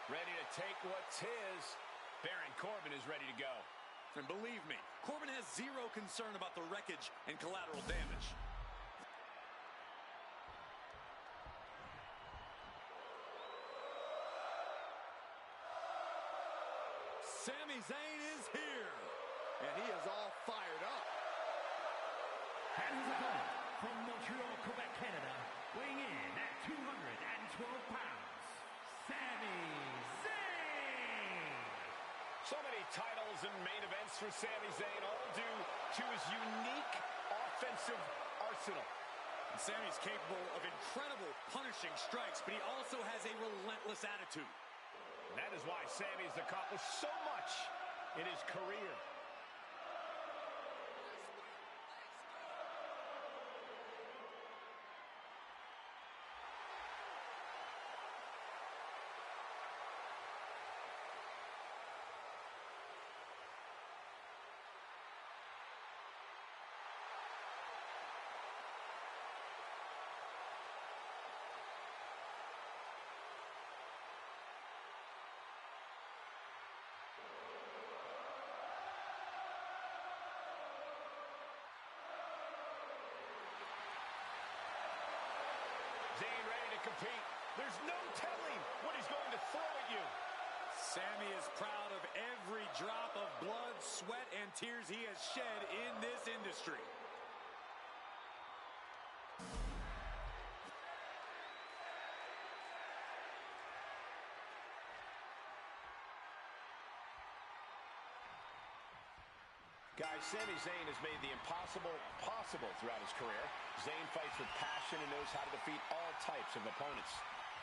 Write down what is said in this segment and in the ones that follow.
Ready to take what's his. Baron Corbin is ready to go. And believe me, Corbin has zero concern about the wreckage and collateral damage. Sami Zayn is here, and he is all fired up. And his opponent from Montreal, Quebec, Canada, weighing in at 212 pounds, Sami Zayn. So many titles and main events for Sami Zayn, all due to his unique offensive arsenal. And Sami's capable of incredible punishing strikes, but he also has a relentless attitude. And that is why Sami's accomplished so much in his career. Compete. There's no telling what he's going to throw at you. Sami is proud of every drop of blood, sweat, and tears he has shed in this industry. Guys, Sami Zayn has made the impossible possible throughout his career. Zayn fights with passion and knows how to defeat all types of opponents.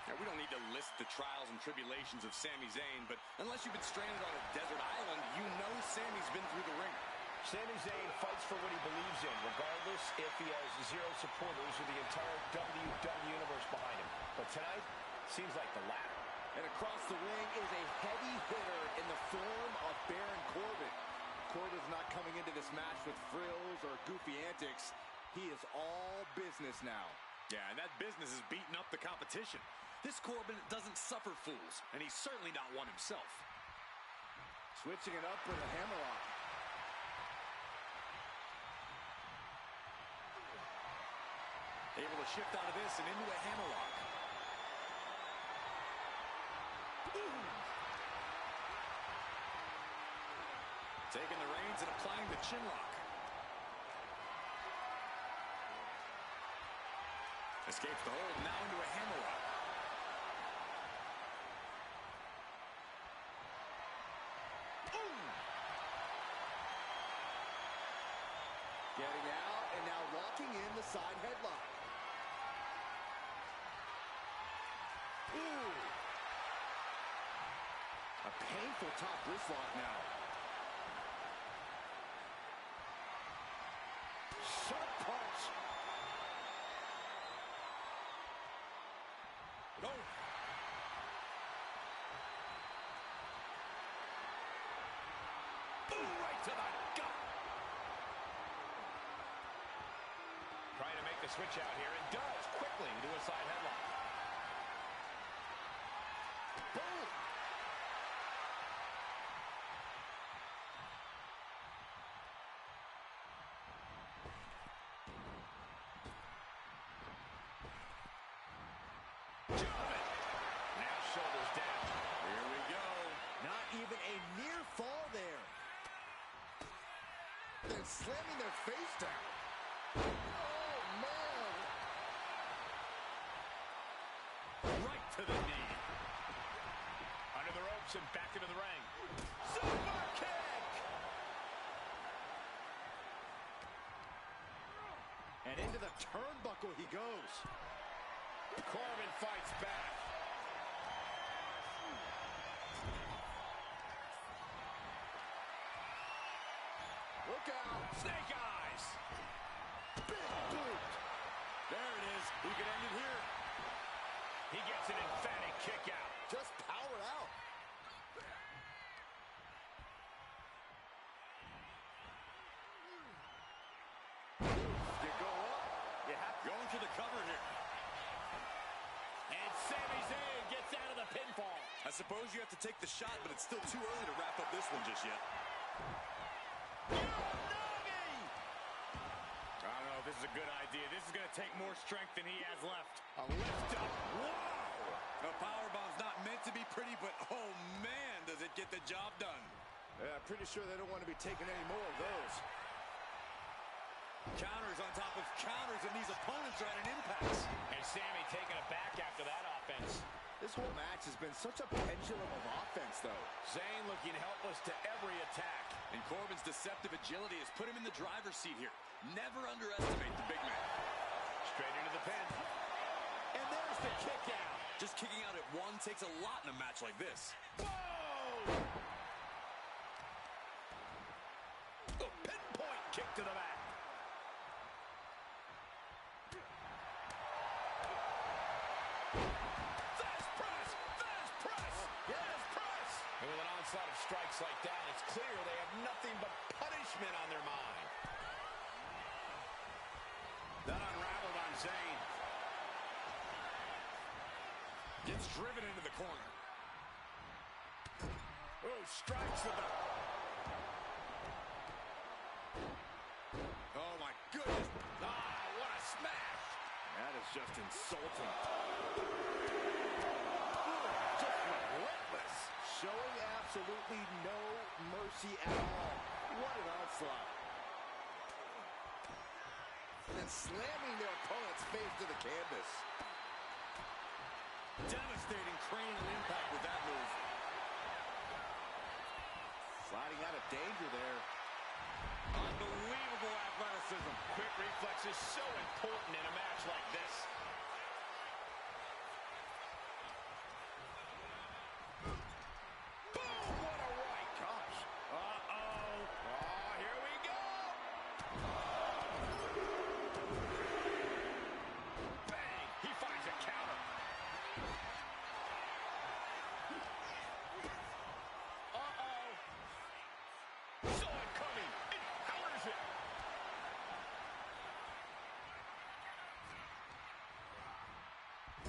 Now, we don't need to list the trials and tribulations of Sami Zayn, but unless you've been stranded on a desert island, you know Sami's been through the ringer. Sami Zayn fights for what he believes in, regardless if he has zero supporters or the entire WWE Universe behind him. But tonight, seems like the latter. And across the ring is a heavy hitter in the form of Baron Corbin. Corbin's not coming into this match with frills or goofy antics. He is all business now. Yeah, and that business is beating up the competition. This Corbin doesn't suffer fools, and he's certainly not one himself. Switching it up with a hammerlock. Able to shift out of this and into a hammerlock. Taking the reins and applying the chin lock. Escapes the hold, now into a hammerlock. Getting out and now locking in the side headlock. Ooh. A painful top wrist lock now. Sharp punch. No. Boom, right to the gut. Trying to make the switch out here, and does quickly into a side headlock. Boom. Even a near fall there. They're slamming their face down. Oh, man. Right to the knee. Under the ropes and back into the ring. Super kick! And into the turnbuckle he goes. Corbin fights back. Look out. Snake eyes. Big boot. There it is. We could end it here. He gets an emphatic kick out. Just power out. You go up. You have to. Going for the cover here. And Sami Zayn gets out of the pinfall. I suppose you have to take the shot, but it's still too early to wrap up this one just yet. I don't know if this is a good idea. This is going to take more strength than he has left. A lift up. Whoa! A powerbomb's not meant to be pretty, but oh man, does it get the job done. Yeah, pretty sure they don't want to be taking any more of those. Counters on top of counters, and these opponents are at an impasse. And Sami taking it back after that offense. This whole match has been such a pendulum of offense, though. Zayn looking helpless to every attack. And Corbin's deceptive agility has put him in the driver's seat here. Never underestimate the big man. Straight into the pin. And there's the kick out. Just kicking out at one takes a lot in a match like this. Whoa! A pinpoint kick to the back. Fast press! Fast press! Yes, press! And with an onslaught of strikes like that, it's clear they have nothing but punishment on their mind. That unraveled on Zayn. Gets driven into the corner. Oh, strikes with the... Oh, my goodness. Ah, what a smash! That is just insulting. Ooh, just relentless. Showing absolutely no mercy at all. What an onslaught. And then slamming their opponent's face to the canvas. Devastating cranial impact with that move. Sliding out of danger there. Unbelievable athleticism. Quick reflexes so important in a match like this. Boom! What a right. Gosh. Uh-oh. Oh, here we go. Bang! He finds a counter. Uh-oh. Saw it coming. It counters it.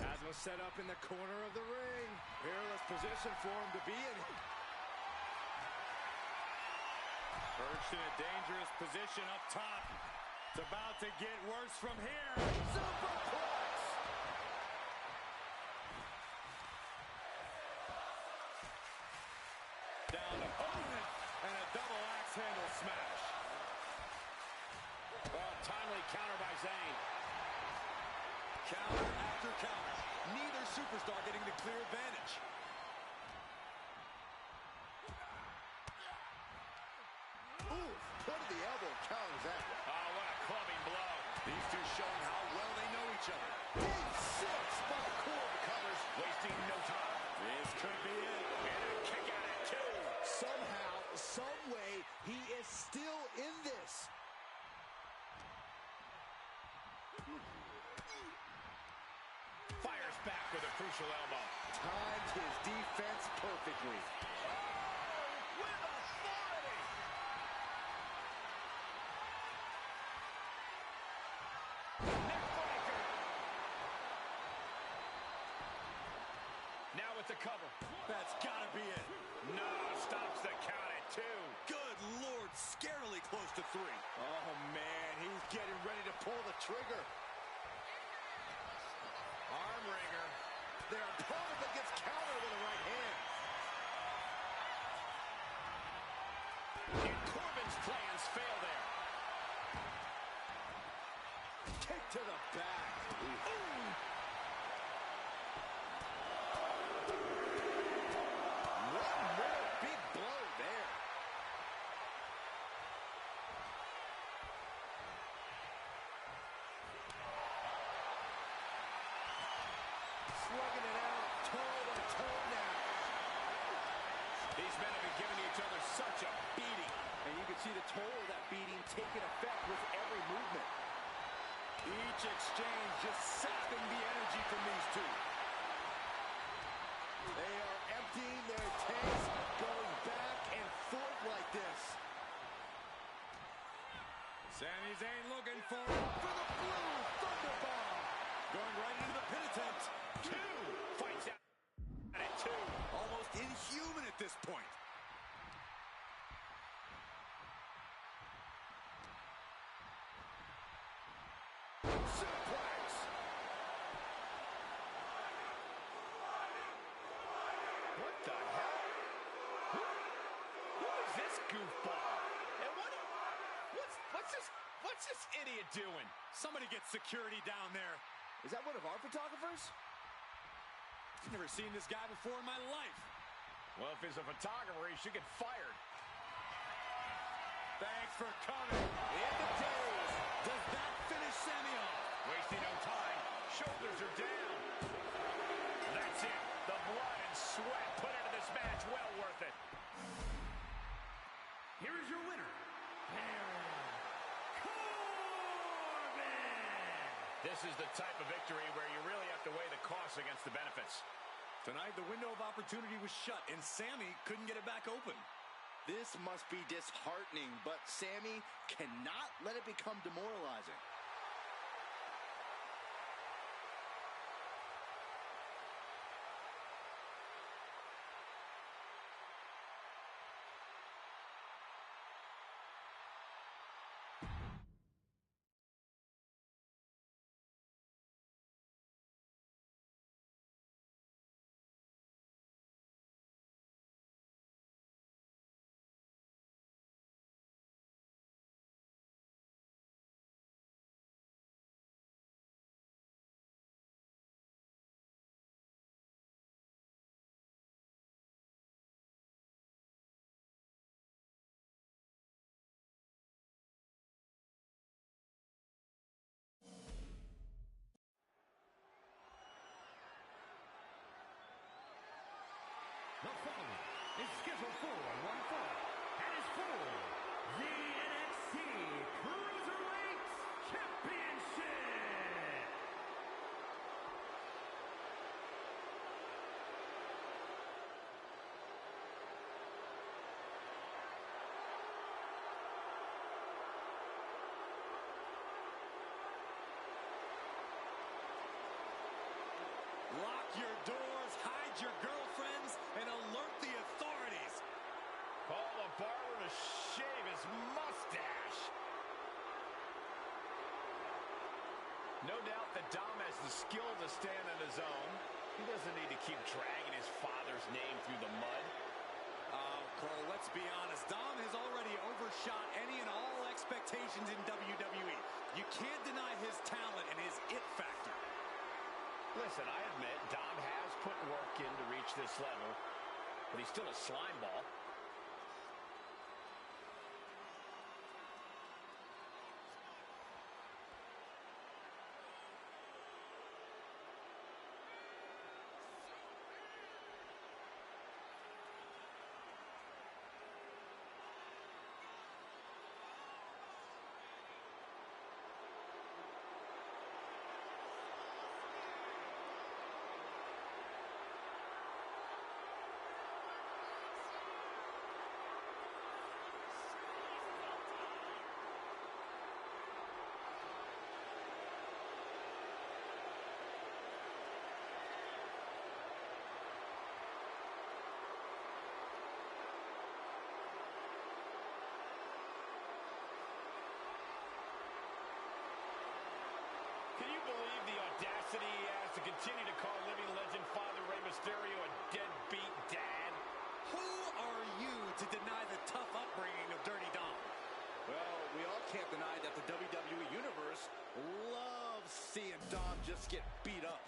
As was set up in the corner of the ring. Peerless position for him to be in. Perched in a dangerous position up top. It's about to get worse from here. Superplex! Down opponent and a double axe handle smash. Oh, timely counter by Zayn. Counter after counter. Neither superstar getting the clear advantage. Ooh, what did the elbow counters that? Oh, what a clubbing blow. These two showing how well they know each other. Big six by Corbin covers. Wasting no time. This could be it. And a kick out at two. Somehow, some way, he is still in this. Fires back with a crucial elbow. Timed his defense perfectly. With authority. Neckbreaker. Now with the cover. That's gotta be it. No, stops the count at two. Good Lord, scarily close to three. Oh, man, he's getting ready to pull the trigger. Arm wringer. Their opponent that gets countered with a right hand. And Corbin's plans fail there. Kick to the back. Ooh. One more big blow there. Slugging it out, toe-to-toe now. These men have been giving each other such a beating. And you can see the toll of that beating taking effect with every movement. Each exchange just sapping the energy from these two. They are emptying their tanks, going back and forth like this. Sami Zayn looking for the blue thunderbomb. Going right into the pin attempt. 2. What's this idiot doing? Somebody get security down there. Is that one of our photographers? I've never seen this guy before in my life. Well, if he's a photographer, he should get fired. Thanks for coming. The end of days. Does that finish Sammy off? Wasting no time. Shoulders are down. That's it. The blood and sweat put into this match. Well worth it. Here is your winner, Baron Corbin! This is the type of victory where you really have to weigh the costs against the benefits. Tonight, the window of opportunity was shut, and Sammy couldn't get it back open. This must be disheartening, but Sammy cannot let it become demoralizing. The following is scheduled for one fall and is for the NXT Cruiserweight Championship. Lock your doors, hide your girlfriends, and alert the authorities. Call the barber to shave his mustache. No doubt that Dom has the skill to stand on his own. He doesn't need to keep dragging his father's name through the mud. Cole, let's be honest. Dom has already overshot any and all expectations in WWE. You can't deny his talent and his it factor. Listen, I admit Dom has put work in to reach this level, but he's still a slime ball. Can you believe the audacity he has to continue to call living legend Father Rey Mysterio a deadbeat dad? Who are you to deny the tough upbringing of Dirty Dom? Well, we all can't deny that the WWE Universe loves seeing Dom just get beat up.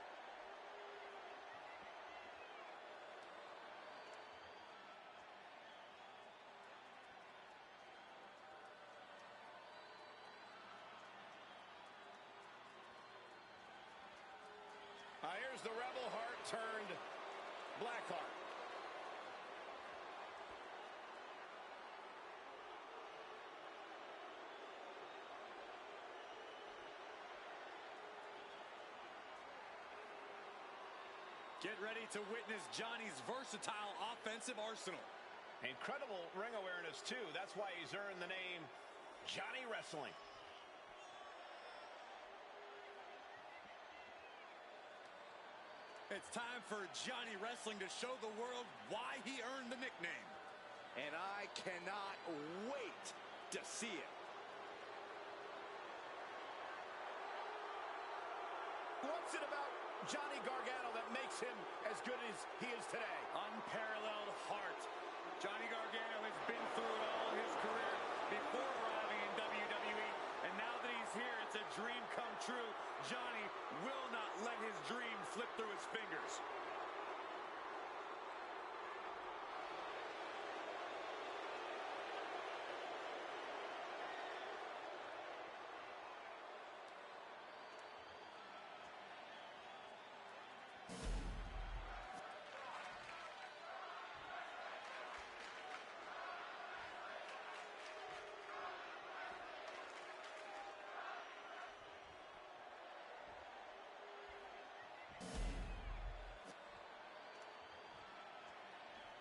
Here's the Rebel Heart turned Blackheart. Get ready to witness Johnny's versatile offensive arsenal. Incredible ring awareness, too. That's why he's earned the name Johnny Wrestling. It's time for Johnny Wrestling to show the world why he earned the nickname. And I cannot wait to see it. What's it about Johnny Gargano that makes him as good as he is today? Unparalleled heart. Johnny Gargano has been through it all in his career before arriving in WWE, and now guess here it's a dream come true. Johnny will not let his dream slip through his fingers.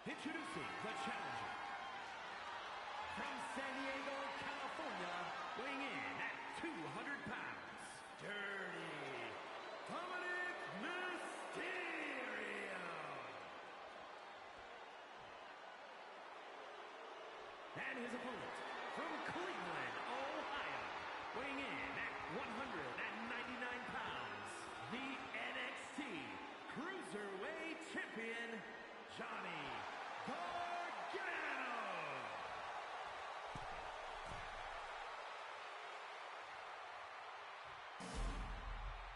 Introducing the challenger. From San Diego, California, weighing in at 200 pounds, Dirty Dominic Mysterio. And his opponent, from Cleveland, Ohio, weighing in at 199 pounds, the NXT Cruiserweight Champion, Johnny Gargano.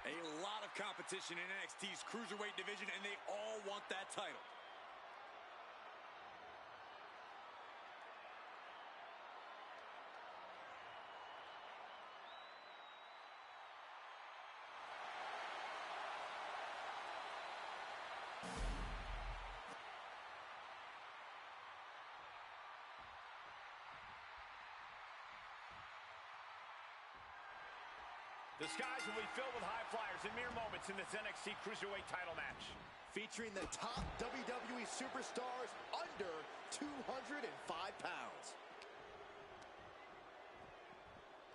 A lot of competition in NXT's Cruiserweight division, and they all want that title. The skies will be filled with high flyers in mere moments in this NXT Cruiserweight title match. Featuring the top WWE superstars under 205 pounds.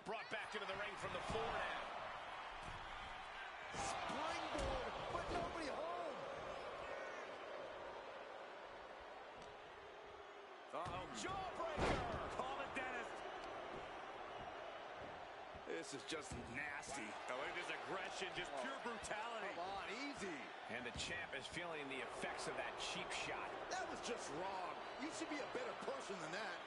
Brought back into the ring from the floor now. Springboard, but nobody home. Uh-oh. Jawbreaker! Call it, Dennis. This is just nasty. Oh, look at this aggression, just pure brutality. Come on, easy. And the champ is feeling the effects of that cheap shot. That was just wrong. You should be a better person than that.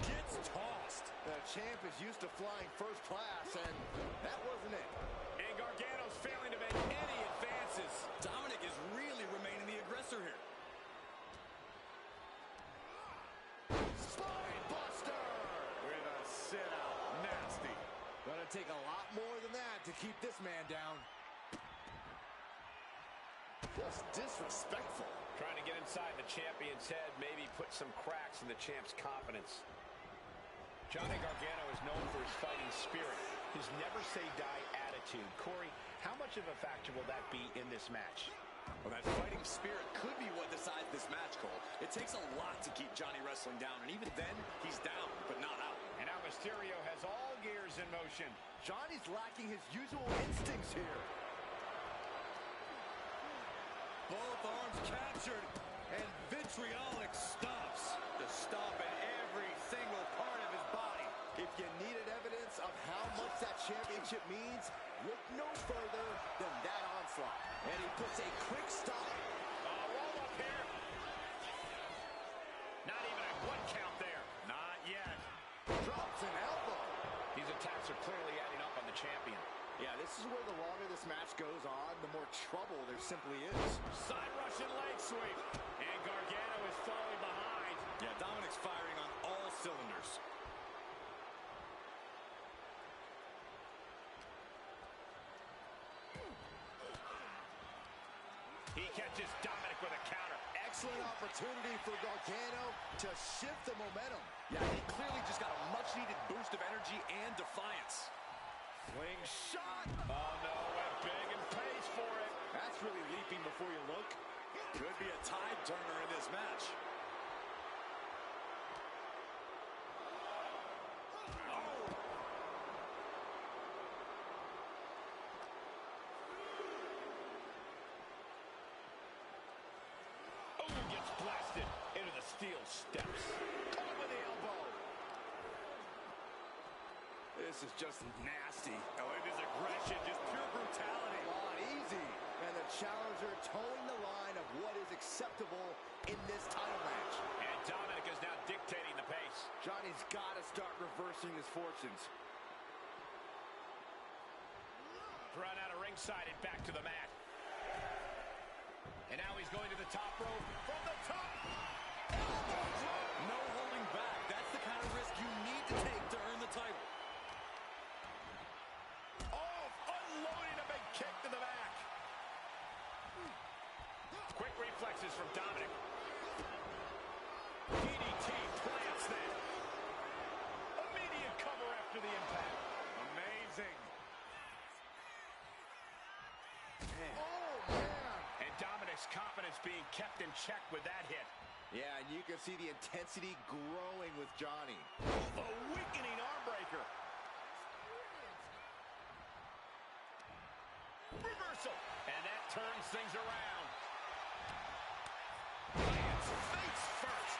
Gets tossed. The champ is used to flying first class, and that wasn't it. And Gargano's failing to make any advances. Dominic is really remaining the aggressor here. Spine buster! With a sit-out. Nasty. Gonna take a lot more than that to keep this man down. Just disrespectful. Trying to get inside the champion's head, maybe put some cracks in the champ's confidence. Johnny Gargano is known for his fighting spirit, his never-say-die attitude. Corey, how much of a factor will that be in this match? Well, that fighting spirit could be what decides this match, Cole. It takes a lot to keep Johnny wrestling down, and even then, he's down, but not out. And now Mysterio has all gears in motion. Johnny's lacking his usual instincts here. Both arms captured, and vitriolic stops. The stomp in every single part of his body. If you needed evidence of how much that championship means, look no further than that onslaught. And he puts a quick stop. Roll up here. Not even a one count there. Not yet. Drops an elbow. These attacks are clearly adding up on the champion. Yeah, this is where the longer this match goes on, the more trouble there simply is. Side Russian leg sweep. And Gargano is falling behind. Yeah, Dominic's firing on all cylinders. He catches Dominic with a counter. Excellent opportunity for Gargano to shift the momentum. Yeah, he clearly just got a much-needed boost of energy and defiance. Slingshot. Oh, no, went big and pays for it. That's really leaping before you look. Could be a tide turner in this match. Oh, gets blasted into the steel steps. Caught with the elbow. This is just nasty. Oh, it is aggression, just pure brutality. Come on, easy. And the challenger towing the line of what is acceptable in this title match. And Dominic is now dictating the pace. Johnny's got to start reversing his fortunes. Run out of ringside and back to the mat. And now he's going to the top rope from the top. Elbow drop. No holding back. That's the kind of risk you need to take to earn the title. Oh, unloading a big kick to the back. Quick reflexes from Dominic. DDT plants that. Immediate cover after the impact. Amazing. Oh, man. And Dominic's confidence being kept in check with that hit. Yeah, and you can see the intensity growing with Johnny. A weakening arm breaker. Reversal. And that turns things around. Lands face first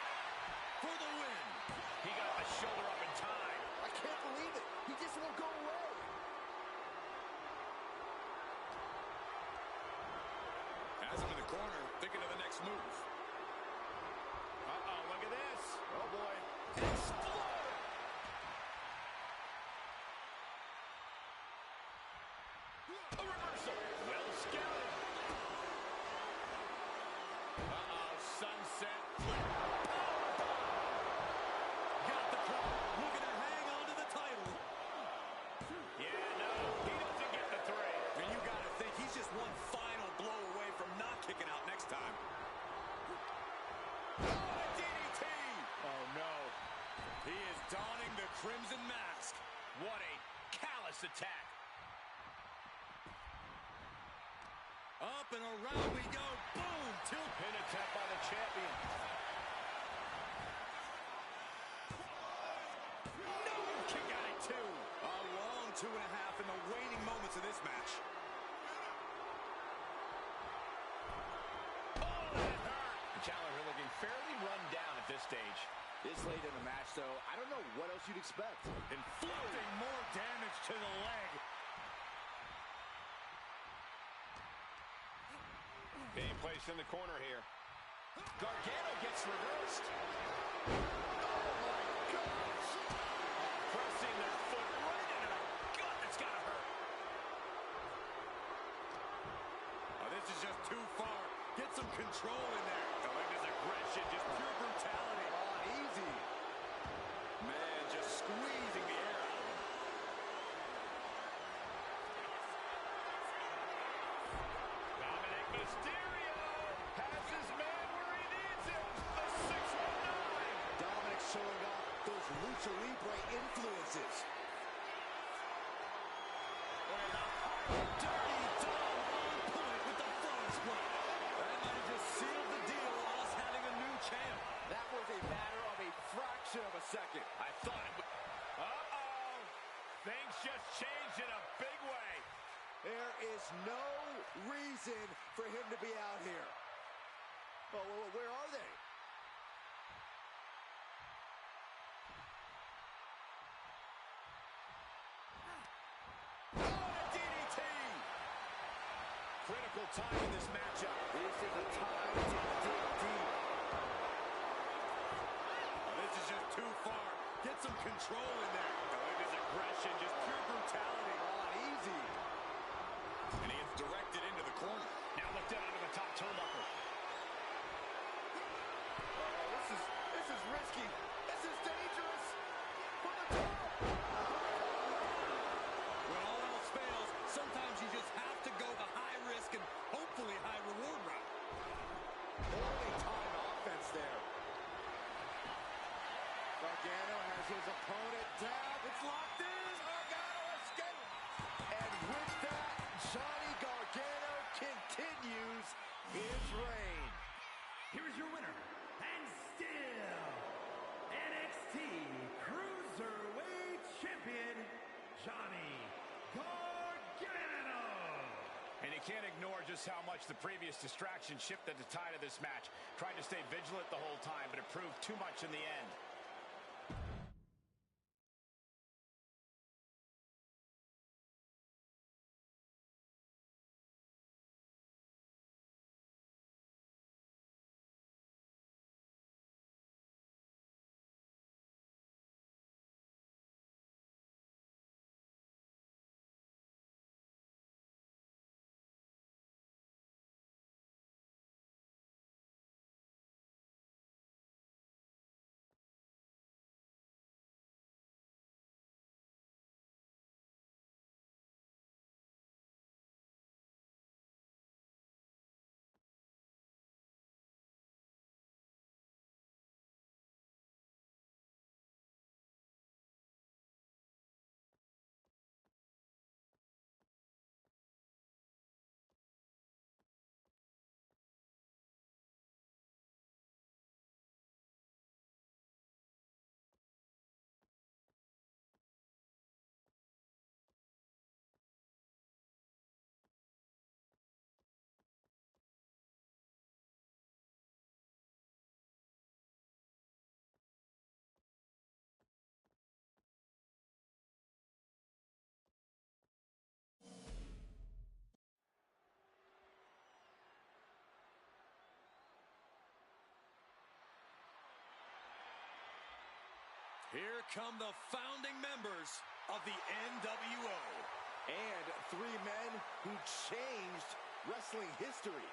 For the win. He got the shoulder up in time. I can't believe it. He just won't go away. Has him in the corner, thinking of the next move. Uh-oh, look at this. Oh, boy. Explode! A reversal. Well scouted. Uh-oh, sunset flip. Got the cover. Looking to hang on to the title. Yeah, no, he doesn't get the three. And you got to think he's just one final blow away from not kicking out next time. DDT! Oh, no. He is donning the Crimson Mask. What a callous attack. Up and around we go. Boom! Tilt. Pin attempt by the champion. No! Kick out at two. A long 2.5 in the waning moments of this match. Oh, that hurt. The challenger looking fairly run down at this stage. This late in the match, though, I don't know what else you'd expect. Inflicting more damage to the leg. Being placed in the corner here. Gargano gets reversed. Oh, my gosh. Pressing their foot right into the gut. That's got to hurt. Oh, this is just too far. Get some control in there. Oh, look at his aggression, just pure brutality. Oh, easy. Man, just squeezing the air out of him. Dominic Mysterio has his man where he needs him. The 619. Dominic showing off those Lucha Libre influences. Dirty Dom on point with the front split. That might have just sealed the deal on us having a new champ. That was a matter of a fraction of a second. I thought it would. Uh-oh. Things just changed in a big way. There is no reason for him to be out here. Oh, where are they? Oh, a DDT. Critical time in this matchup. This is a time to dig deep. Oh, this is just too far. Get some control in there. Oh, look at his aggression, just pure brutality. Oh, easy. And he gets directed into the corner. Now lifted onto the top turnbuckle. Oh, this is risky. This is dangerous. From the top. When all else fails, sometimes you just have to go the high risk and hopefully high reward route. Early time offense there. Gargano has his opponent down. It's locked in. Gargano escaped. And with that, Johnny Gargano continues his reign. Here is your winner, and still NXT Cruiserweight Champion, Johnny Gargano. And you can't ignore just how much the previous distraction shifted the tide of this match. Tried to stay vigilant the whole time, but it proved too much in the end. Here come the founding members of the NWO. And three men who changed wrestling history.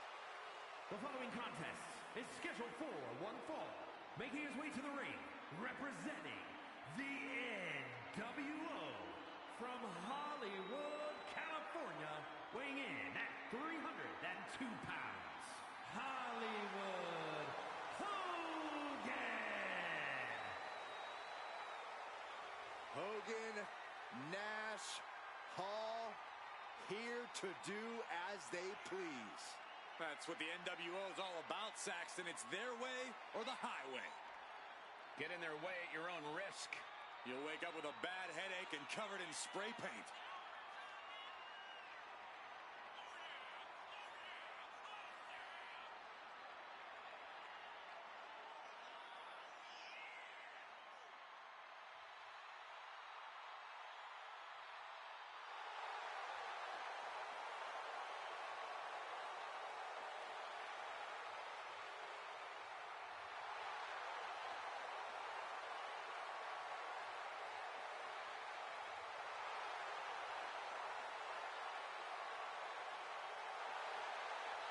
The following contest is scheduled for one fall. Making his way to the ring, representing the NWO from Hollywood, California, weighing in at 302 pounds, Hollywood Hogan. Hogan, Nash, Hall, here to do as they please. That's what the NWO is all about, Saxton. It's their way or the highway. Get in their way at your own risk. You'll wake up with a bad headache and covered in spray paint.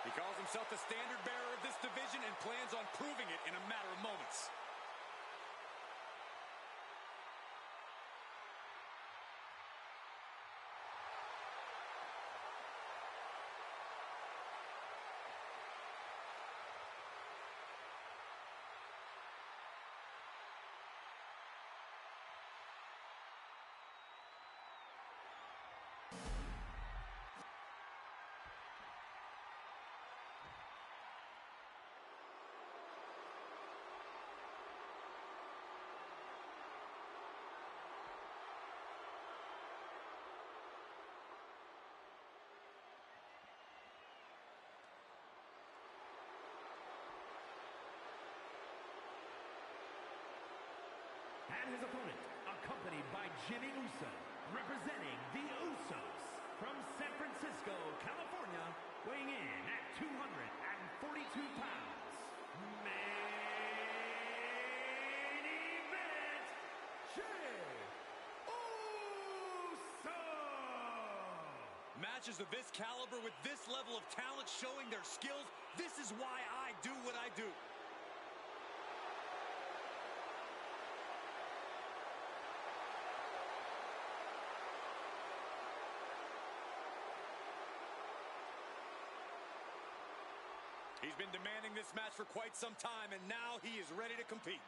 He calls himself the standard bearer of this division and plans on proving it in a matter of moments. And his opponent, accompanied by Jimmy Uso, representing the Usos from San Francisco, California, weighing in at 242 pounds. Main event, Jey Uso! Matches of this caliber with this level of talent showing their skills, this is why I do what I do. He's been demanding this match for quite some time, and now he is ready to compete.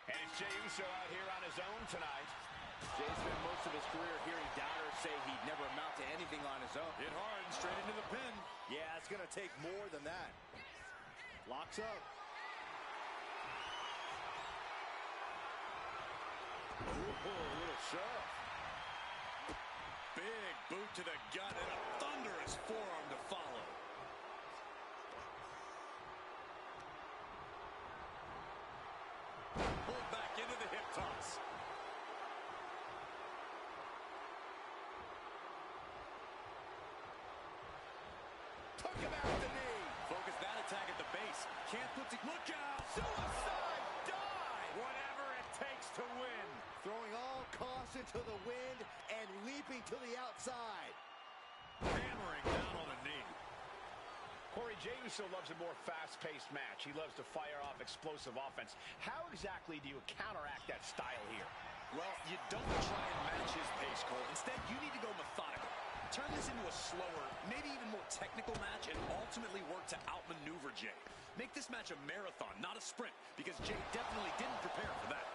And it's Jey Uso out here on his own tonight. Jey spent most of his career hearing doubters say he'd never amount to anything on his own. Hit hard and straight into the pin. Yeah, it's going to take more than that. Locks up. Ooh, a little shove. Big boot to the gut and a thunderous forearm to follow. Pulled back into the hip toss. Took him out the knee. Focus that attack at the base. Can't put the... Look out! Suicide dive. Whatever it takes to win. Throwing all caution to the wind and leaping to the outside. Hammering down on the knee. Corey, Jey Uso loves a more fast-paced match. He loves to fire off explosive offense. How exactly do you counteract that style here? Well, you don't try and match his pace, Cole. Instead, you need to go methodical. Turn this into a slower, maybe even more technical match and ultimately work to outmaneuver Jey. Make this match a marathon, not a sprint, because Jey definitely didn't prepare for that.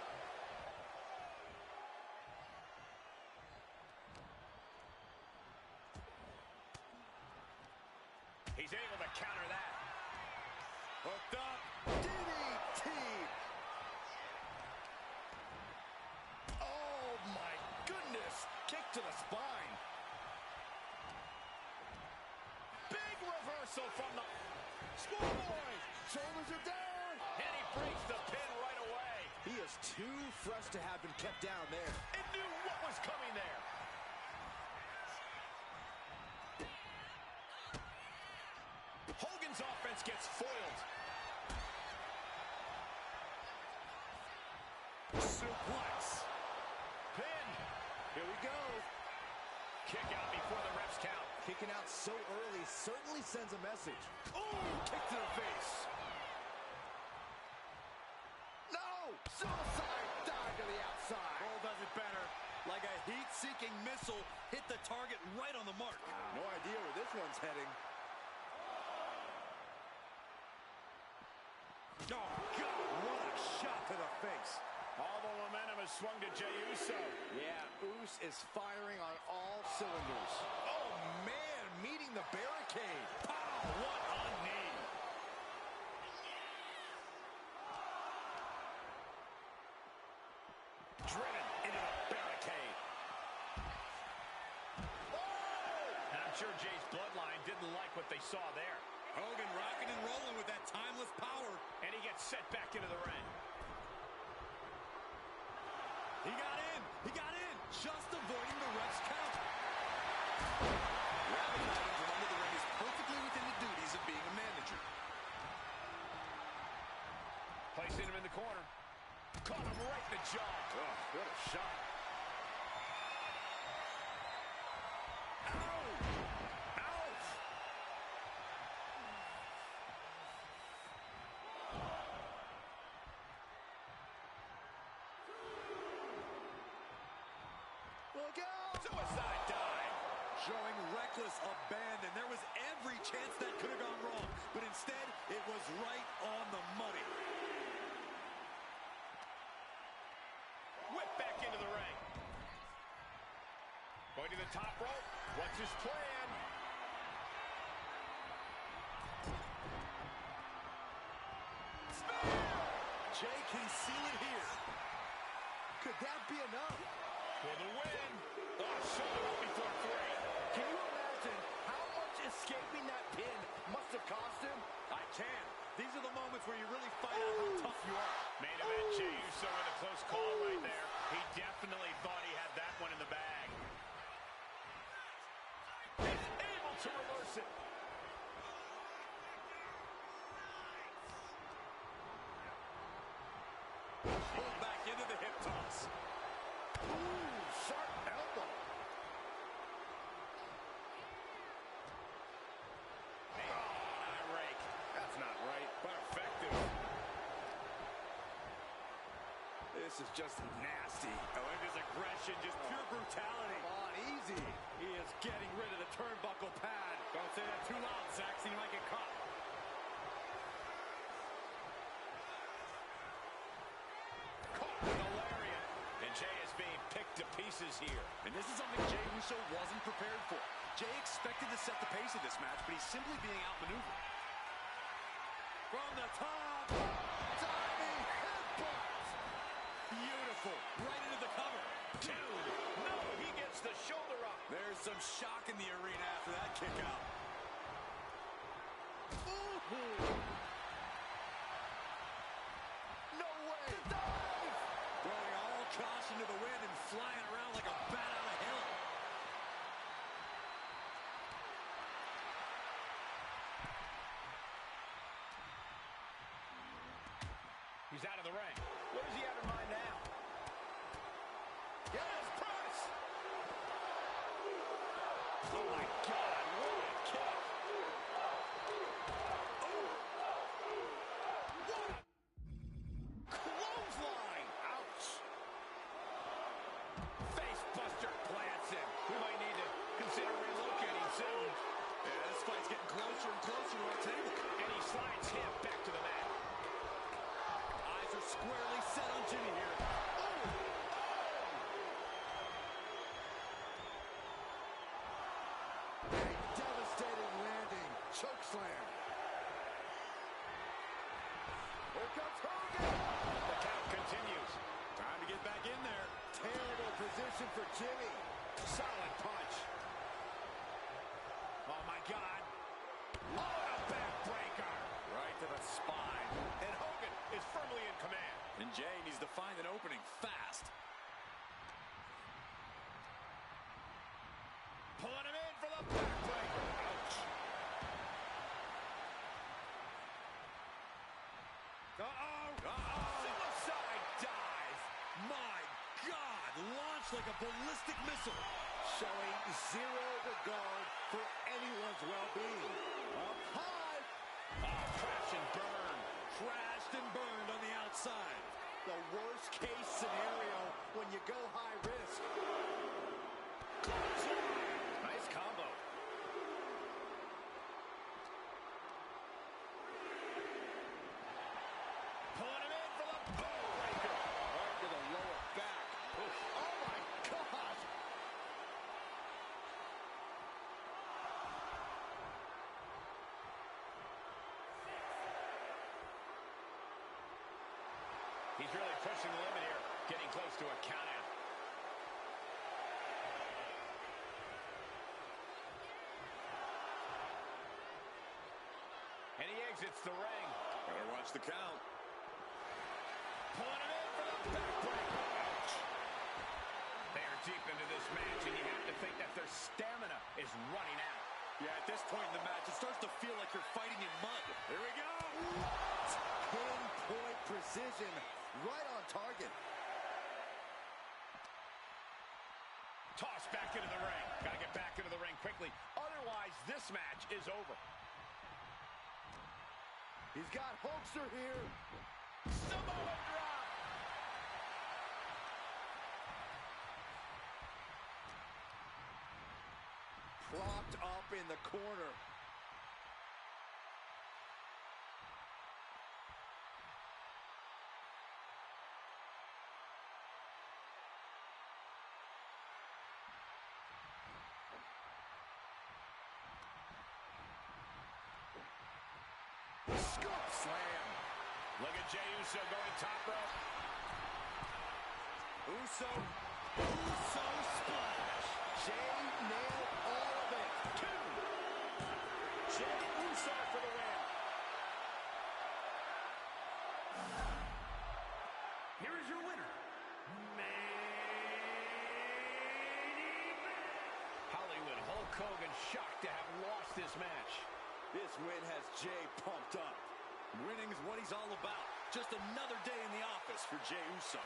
He's able to counter that. Hooked up. DDT. Oh, my goodness. Kick to the spine. Big reversal from the... Schoolboy. Shoulders are down. And he breaks the pin right away. He is too fresh to have been kept down there. And knew what was coming there. Roman's offense gets foiled. Suplex. Pin. Here we go. Kick out before the refs count. Kicking out so early certainly sends a message. Oh, kick to the face. No! Suicide dive to the outside. Cole does it better. Like a heat-seeking missile, hit the target right on the mark. No idea where this one's heading. Oh, God, what a shot to the face. All the momentum has swung to Jey Uso. Yeah, Uso is firing on all cylinders. Oh, man, meeting the barricade. Pow, what a knee. Driven into the barricade. Oh! And I'm sure Jay's bloodline didn't like what they saw there. Hogan rocking and rolling with that timeless power. And he gets set back into the ring. He got in. He got in. Just avoiding the ref's count. Grabbing an item from under the ring is perfectly within the duties of being a manager. Placing him in the corner. Caught him right in the jaw. Oh, what a shot. Ow! Ouch! Look out! Suicide dive. Showing reckless abandon. There was every chance that could have gone wrong, but instead, it was right on the money. Whip back into the ring. Going to the top rope. What's his plan? Spear! Jay can seal it here. Could that be enough? For the win. Oh, shoulder up before three. Can you imagine how much escaping that pin must have cost him? I can. These are the moments where you really find out how tough you are. Main event, Jey Uso with a close call right there. He definitely thought he had that one in the bag. He's able to reverse it. Pulled back into the hip toss. Ooh, sharp elbow. Eye rake. That's not right. But effective. This is just nasty. Oh, and his aggression, just pure brutality. Come on, easy. He is getting rid of the turnbuckle pad. Don't say that too loud, Saxon. You might get caught. Caught with a lariat. And Jey is being picked to pieces here. And this is something Jey Uso wasn't prepared for. Jey expected to set the pace of this match, but he's simply being outmaneuvered. From the top. Diving headbutt. Beautiful. Right into the cover. Two. No, he gets the shoulder up. There's some shock in the arena after that kick out. Ooh. No way. The dive. Throwing all caution to the wind and flying around like a bat out of hell. He's out of the ring. What does he have in mind now? Yes, press! Oh, my God. What a kick. Oh. What a clothesline. Ouch. Face buster plants him. We might need to consider relocating soon. Yeah, this fight's getting closer and closer to our table. And he slides him back to the mat. Eyes are squarely set on Jimmy here. A devastating landing. Choke slam. Here comes Hogan. The count continues. Time to get back in there. Terrible position for Jimmy. Solid punch. Oh, my God. Oh, a backbreaker. Right to the spine. And Hogan is firmly in command. And Jey needs to find an opening fast. Pulling him in for the backbreaker. Ouch. launched like a ballistic missile. Showing zero regard for anyone's well-being. Up high. Crash and burn. Crashed and burned on the outside. The worst case scenario when you go high risk. Nice combo. Pulling him in for the boom breaker. Right to the lower back. Oof. Oh my gosh. He's really pushing the limit here, getting close to a countout. And he exits the ring. Better watch the count. Pulling him in for the backbreaker. Ouch. They are deep into this match, and you have to think that their stamina is running out. Yeah, at this point in the match, it starts to feel like you're fighting in mud. Here we go. Pinpoint precision. Right on target. Toss back into the ring. Got to get back into the ring quickly. Otherwise, this match is over. He's got Hulkster here. Samoa drop. Propped up in the corner. Scoop slam. Look at Jey Uso going top rope. Uso Splash. Jey nailed all of it. 2. Jey Uso for the win. Here is your winner, Hollywood Hulk Hogan shocked to have lost this match. This win has Jey pumped up. Winning is what he's all about. Just another day in the office for Jey Uso.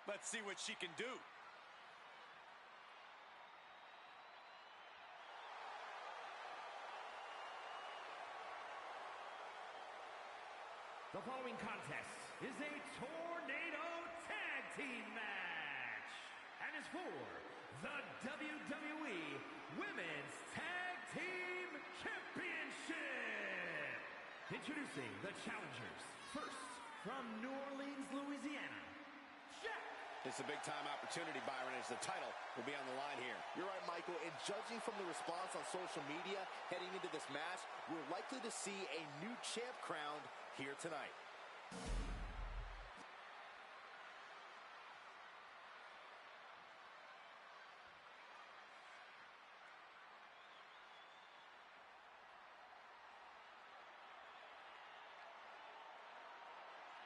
Let's see what she can do. The following contest is a tornado tag team match and is for the WWE Women's Tag Team Championship. Introducing the challengers. First, from New Orleans, Louisiana, Jack. It's a big-time opportunity, Byron, as the title will be on the line here. You're right, Michael, and judging from the response on social media heading into this match, we're likely to see a new champ crowned here tonight.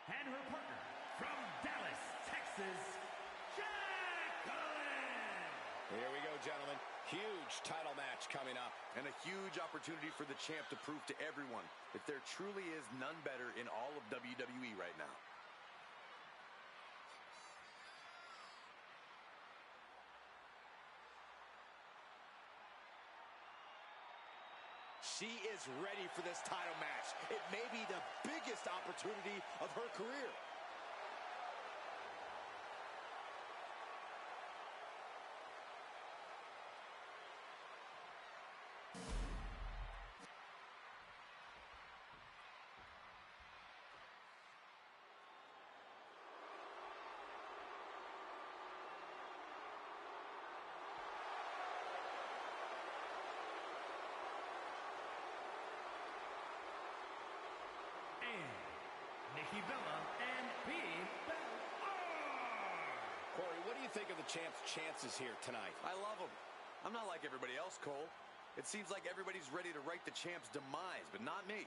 And her partner from Dallas, Texas, Here we go, gentlemen. Huge title match coming up. And a huge opportunity for the champ to prove to everyone that there truly is none better in all of WWE right now. She is ready for this title match. It may be the biggest opportunity of her career. Nikki Bella and PPV. Corey, what do you think of the champ's chances here tonight? I love him. I'm not like everybody else, Cole. It seems like everybody's ready to write the champ's demise, but not me.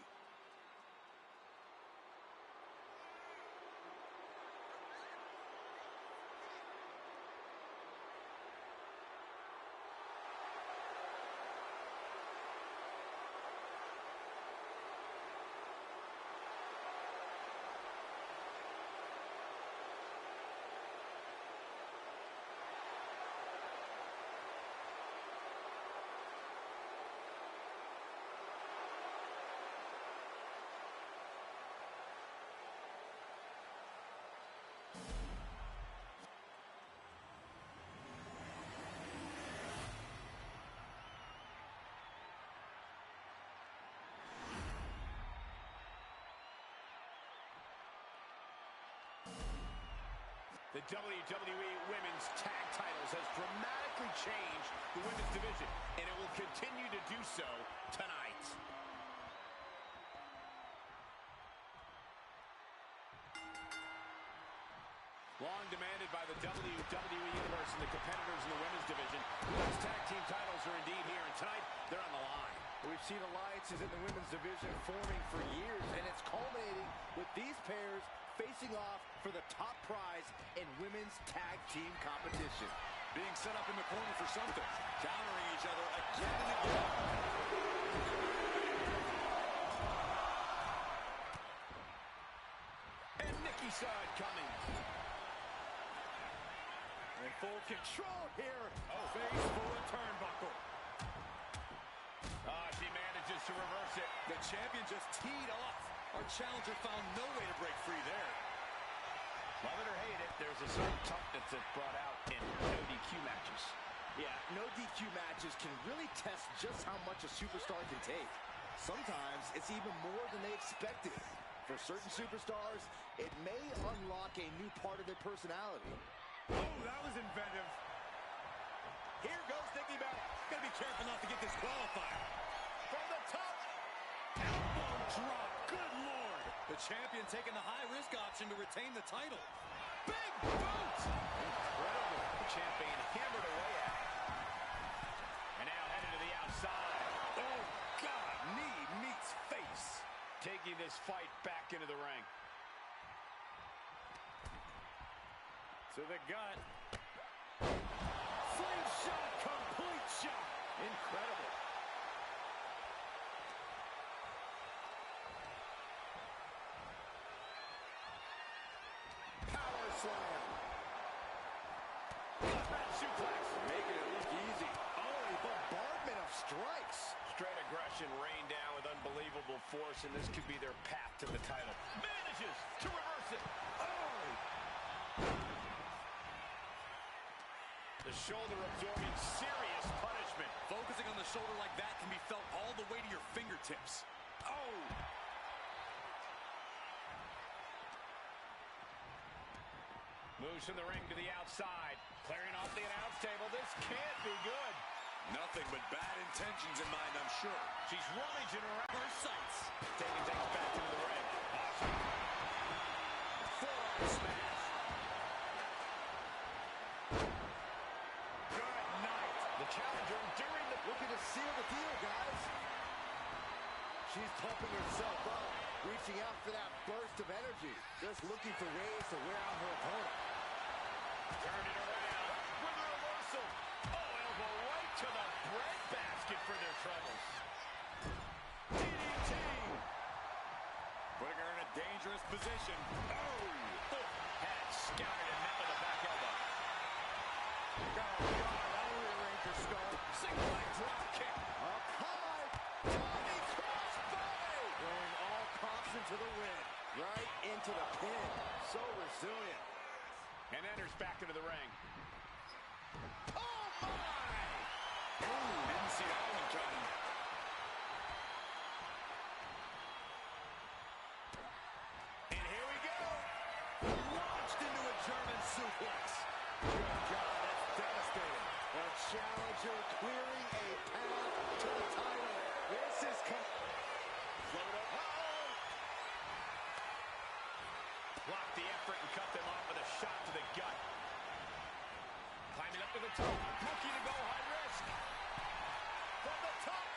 The WWE Women's Tag Titles has dramatically changed the women's division, and it will continue to do so tonight. Long demanded by the WWE Universe and the competitors in the women's division, women's tag team titles are indeed here, and tonight they're on the line. We've seen alliances in the women's division forming for years, and it's culminating with these pairs facing off for the top prize in women's tag team competition. Being set up in the corner for something. Countering each other again and again. And Nikki saw it coming. In full control here. Face for a turnbuckle. She manages to reverse it. The champion just teed off. Our challenger found no way to break free there. Love it or hate it, there's a certain toughness that's brought out in no DQ matches. Yeah, no DQ matches can really test just how much a superstar can take. Sometimes it's even more than they expected. For certain superstars, it may unlock a new part of their personality. Oh, that was inventive. Here goes Nikki Bella. Gotta be careful not to get disqualified. From the top. Elbow drop. Good Lord. The champion taking the high-risk option to retain the title. Big boot. Incredible. The champion hammered away at it. And now headed to the outside. Oh, God. Knee meets face. Taking this fight back into the ring. To the gut. Slingshot, complete shot. Incredible. Power slam. Gut suplex. Making it look easy. Oh, a bombardment of strikes. Straight aggression rained down with unbelievable force, and this could be their path to the title. Manages to reverse it. Oh! The shoulder absorbing serious punishment. Focusing on the shoulder like that can be felt all the way to your fingertips. Oh! Moves from the ring to the outside. Clearing off the announce table. This can't be good. Nothing but bad intentions in mind, I'm sure. She's rummaging around Her sights. taking things back into the ring. Awesome. Forearm smash. Good night. The challenger enduring the... Looking to seal the deal, guys. She's pumping herself up, reaching out for that burst of energy. Just looking for ways to wear out her opponent. Turn it around with a reversal. Oh, elbow right to the breadbasket for their troubles. DDT. Putting her in a dangerous position. Oh! Had scouted and met with a back elbow. Oh, God, that'll rearrange her skull. Single leg drop kick. Up high. Diving suplex. Good God, that's devastating. The challenger clearing a path to the title. This is float up. Block the effort and cut them off with a shot to the gut. Climbing up to the top, looking to go high risk. From the top.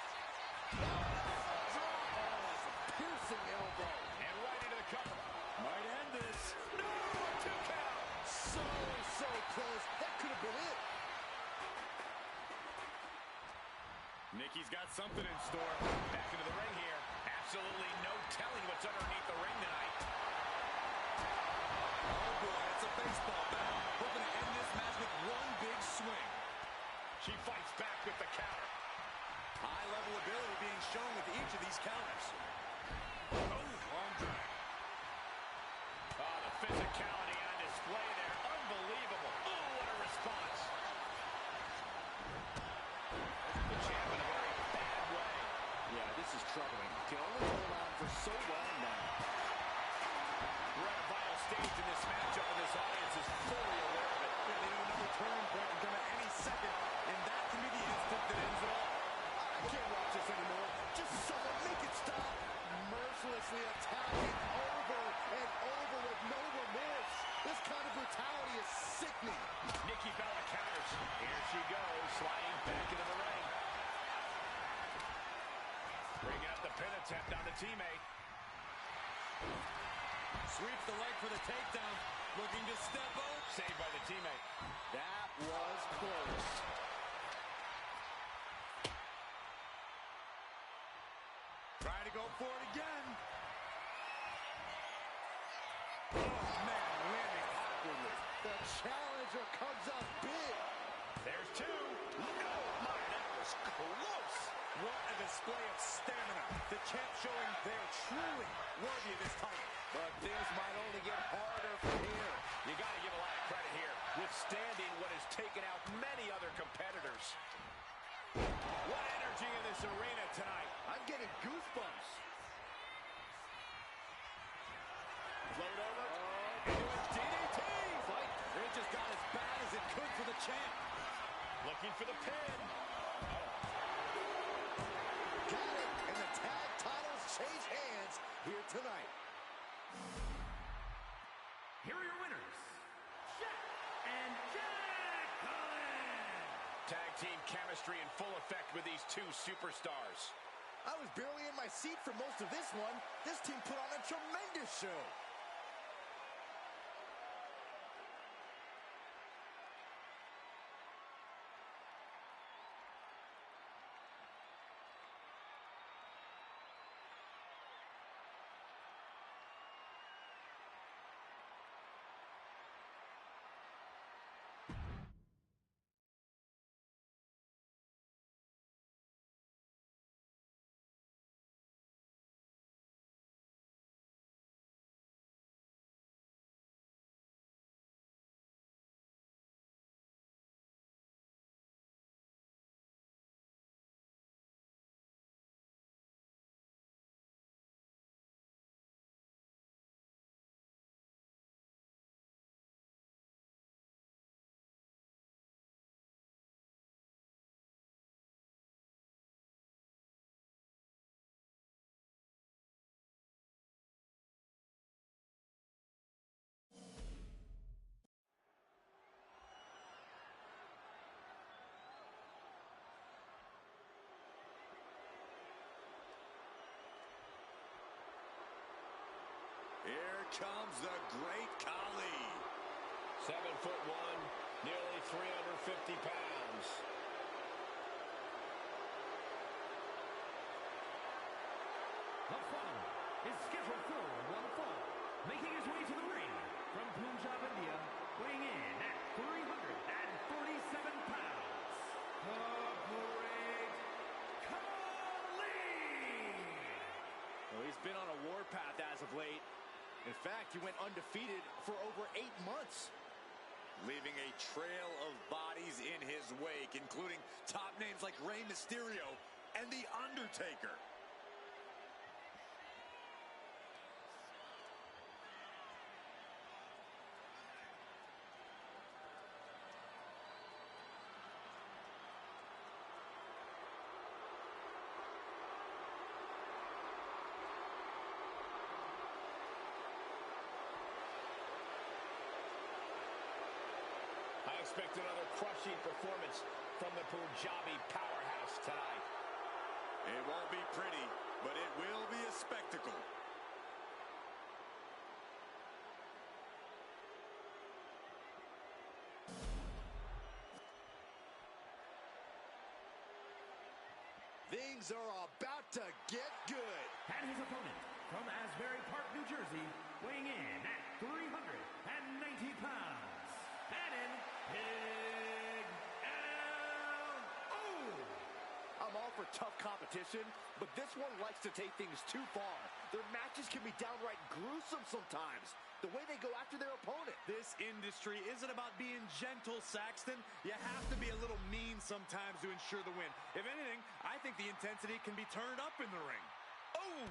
Piercing elbow. And right into the cover. Might end this. No, 2 count. So close. That could have been it. Nikki's got something in store. Back into the ring here. Absolutely no telling what's underneath the ring tonight. Oh boy, it's a baseball bat. Hoping to end this match with one big swing. She fights back with the counter. High level ability being shown with each of these counters. Oh, arm drag. Oh, the physicality on display there. Unbelievable. Oh, what a response. The champ in a very bad way. Yeah, this is troubling. Can only hold on for so long now. We're at a vital stage in this matchup, and this audience is fully aware of it. They need another turning point and come at any second, and that can be the instant that ends it all. I can't watch this anymore. Just someone make it stop. Mercilessly attacking over and over with no remorse. This kind of brutality is sickening. Nikki Bella counters. Here she goes, sliding back into the ring. Bringing up the pin attempt on the teammate. Sweeps the leg for the takedown. Looking to step up. Saved by the teammate. That was close. Trying to go for it again. Oh, man, landing awkwardly. The challenger comes up big. There's 2. No, my, that was close. What a display of stamina. The champ showing they're truly worthy of this title. But things might only get harder from here. You got to give a lot of credit here, withstanding what has taken out many other competitors. What energy in this arena tonight. I'm getting goosebumps. Float over. Into a DDT. Fight. It just got as bad as it could for the champ. Looking for the pin. Got it. And the tag titles change hands here tonight. Here are your winners, Jack and Jack Collins. Tag team chemistry in full effect with these 2 superstars. I was barely in my seat for most of this one. This team put on a tremendous show. Here comes the great Khali. 7'1", nearly 350 pounds. The following is scheduled for one fall, making his way to the ring from Punjab, India, weighing in at 347 pounds, the great Khali. Well, he's been on a warpath as of late. In fact, he went undefeated for over 8 months. Leaving a trail of bodies in his wake, including top names like Rey Mysterio and The Undertaker. expect another crushing performance from the Punjabi powerhouse tonight. It won't be pretty, but it will be a spectacle. Things are about to get good. And his opponent from Asbury Park, New Jersey, weighing in at 390 pounds. And Big L.O. I'm all for tough competition, but this one likes to take things too far. Their matches can be downright gruesome sometimes, the way they go after their opponent. This industry isn't about being gentle, Saxton. You have to be a little mean sometimes to ensure the win. If anything, I think the intensity can be turned up in the ring. Oh!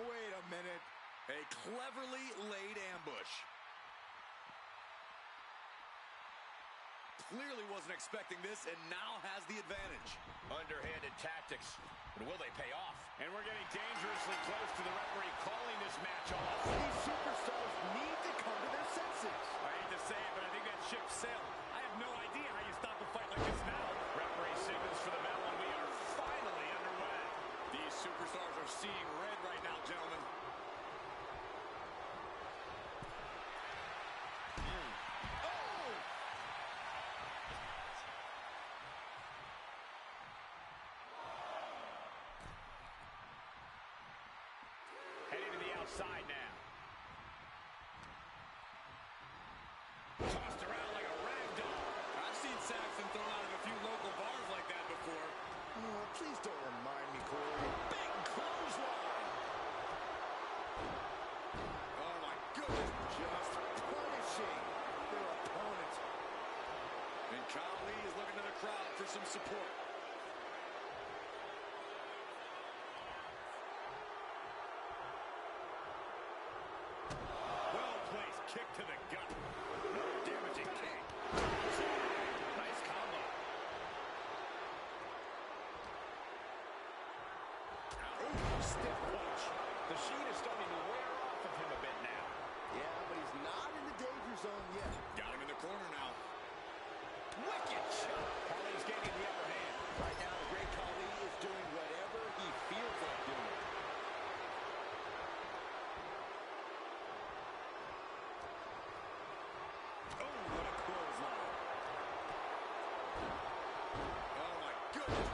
Wait a minute. A cleverly laid ambush. Clearly wasn't expecting this and now has the advantage. Underhanded tactics, but will they pay off? And we're getting dangerously close to the referee calling this match off. These superstars need to come to their senses. I hate to say it, but I think that ship sailed. I have no idea how you stop a fight like this now. Referee signals for the bell, and we are finally underway. These superstars are seeing red right now, gentlemen. Heading to the outside now. Tossed around like a rag doll. I've seen Saxton thrown out of a few local bars like that before. Oh, please don't remind me, Corey. Big clothesline. Oh, my goodness. Just punishing their opponent. And Kyle Lee is looking to the crowd for some support. Well-placed kick to the gut. No damaging kick. Nice combo. Ooh, stiff punch. The sheen is starting to wear off of him a bit now. Yeah, but he's not in the danger zone yet. Got him in the corner now. Wicked shot. Khali's gaining the upper hand. Right now, the great Khali is doing whatever he feels like doing. Oh, what a clothesline. Oh, my goodness.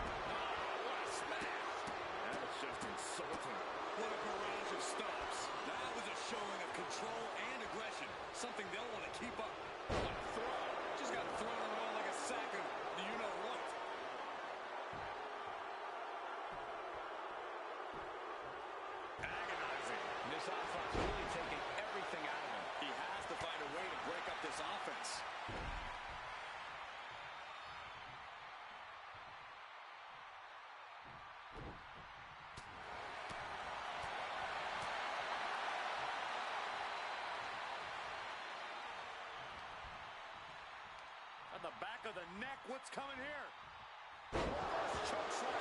What a smash. That was just insulting. What a barrage of stops. That was a showing of control and aggression. Something they'll want to keep up. What a throw. Just got thrown around like a sack of you-know-what. Agonizing. This offense really taking everything out of him. He has to find a way to break up this offense. At the back of the neck, what's coming here? Choke slam.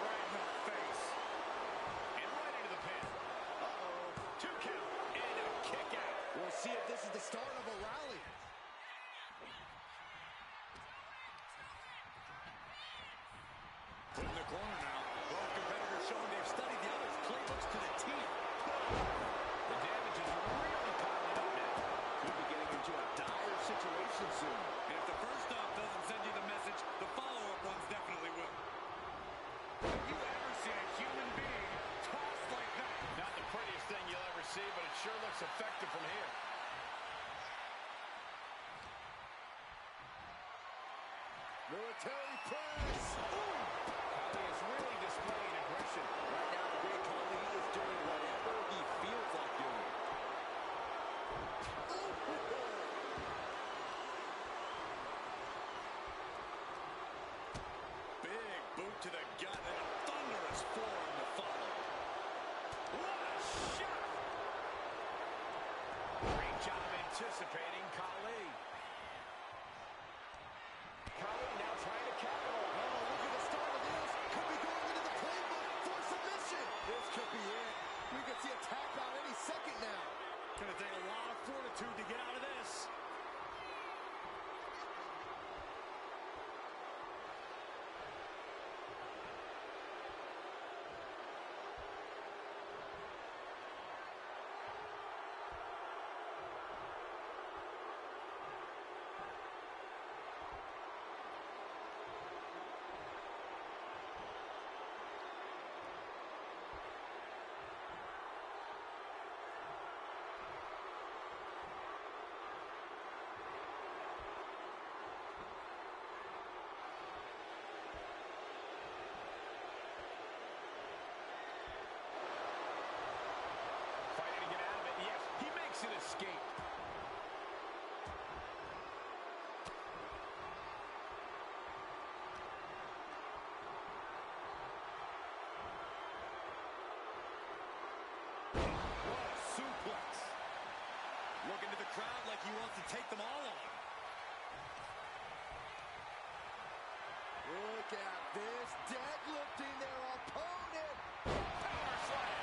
Right in the face. And right into the pin. Uh-oh. 2 count. And a kick out. We'll see if this is the start of a rally. Put in the corner now. Both competitors showing they've studied the other's playbooks to the team. The damage is really piling up now. Could be getting into a dire situation soon. And if the first stop doesn't send you the message, the follow-up ones definitely will. Have you ever seen a human being tossed like that? Not the prettiest thing you'll ever see, but it sure looks effective from here. Military press. Ooh. Khali is really displaying aggression. Right now, the great Khali is doing whatever he feels like doing. Big boot to the gut and a thunderous forearm to follow. What a shot! Great job anticipating Khali. Khali now trying to capitalize. Oh, look at the start Decent escape. What a suplex. Looking to the crowd like he wants to take them all on. Look at this, deadlifting their opponent. Power slam.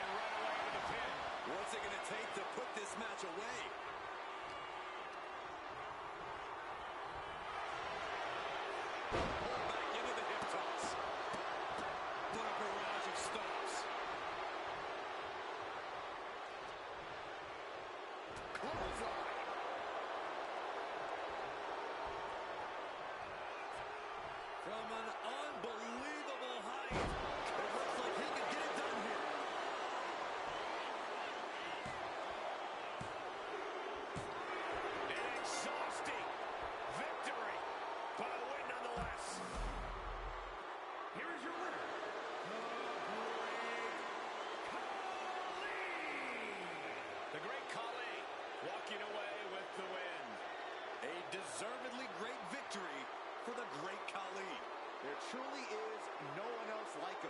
And right away to the pin. What's it going to take to put this match away? Pull back into the hip toss. What a barrage of stops. Clothesline. From an unbelievable height. It looks like he can get it done here. An exhausting victory, but a win nonetheless. Here is your winner, The Great Khali walking away with the win. A deservedly great victory for the Great Khali. There truly is no one else like him.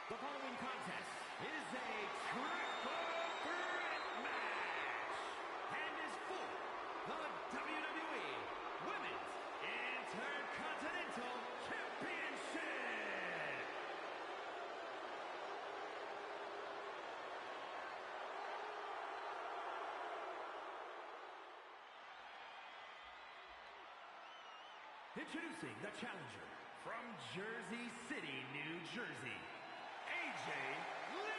The following contest is a triple threat match and is for the WWE Women's Intercontinental Championship. Introducing the challenger from Jersey City, New Jersey, AJ Lee!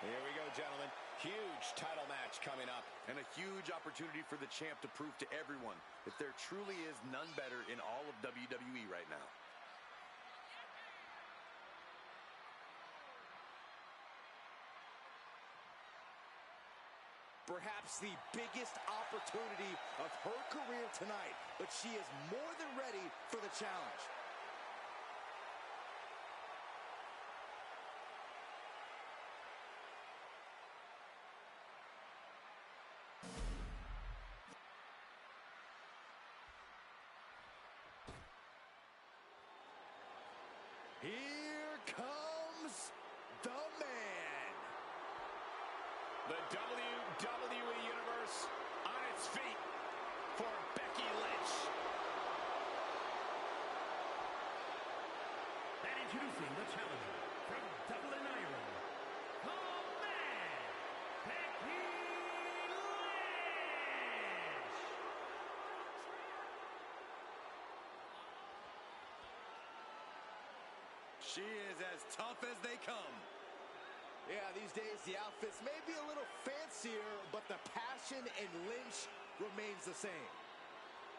Here we go, gentlemen. Huge title match coming up. And a huge opportunity for the champ to prove to everyone that there truly is none better in all of WWE right now. Perhaps the biggest opportunity of her career tonight, but she is more than ready for the challenge. Here comes the man. The WWE Universe on its feet for Becky Lynch. And introducing the challenger from Dublin, Ireland, the man, Becky Lynch! She is as tough as they come. Yeah, these days the outfits may be a little fancier, but the passion in Lynch remains the same.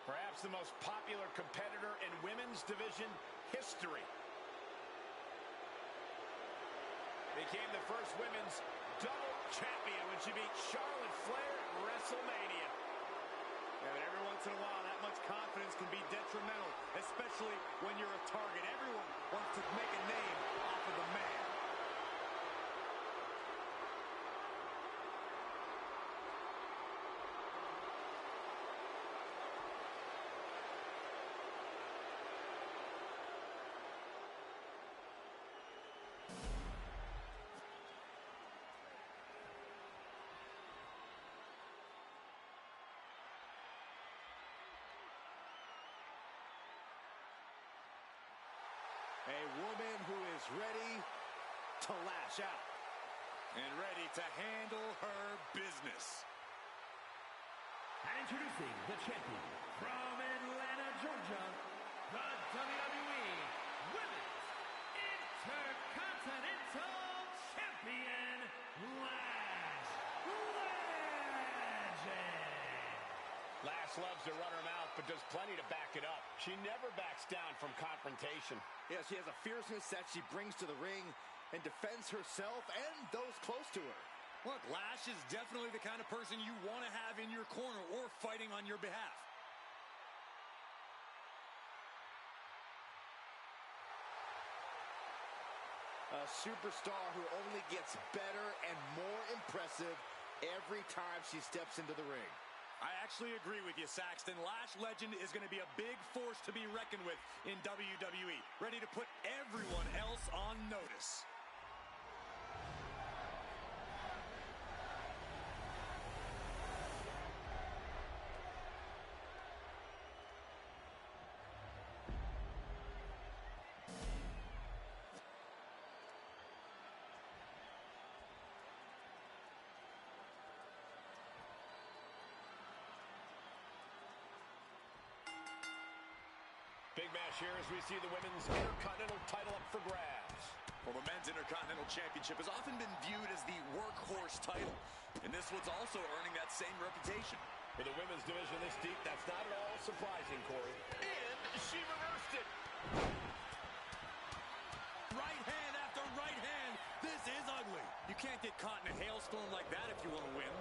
Perhaps the most popular competitor in women's division history. Became the first women's double champion when she beat Charlotte Flair at WrestleMania. Yeah, but every once in a while, that much confidence can be detrimental, especially when you're a target. Everyone wants to make a name off of the man. A woman who is ready to lash out. And ready to handle her business. And introducing the champion from Atlanta, Georgia, the WWE Women's Intercontinental Champion, Lash Legend. Lash loves to run her mouth, but does plenty to back it up. She never backs down from confrontation. Yeah, she has a fierceness that she brings to the ring and defends herself and those close to her. Look, Lash is definitely the kind of person you want to have in your corner or fighting on your behalf. A superstar who only gets better and more impressive every time she steps into the ring. I actually agree with you, Saxton. Lash Legend is going to be a big force to be reckoned with in WWE, ready to put everyone else on notice. Big match here as we see the Women's Intercontinental title up for grabs. Well, the Men's Intercontinental Championship has often been viewed as the workhorse title, and this one's also earning that same reputation. For the women's division this deep, that's not at all surprising, Corey. And she reversed it. Right hand after right hand. This is ugly. You can't get caught in a hailstorm like that if you want to win.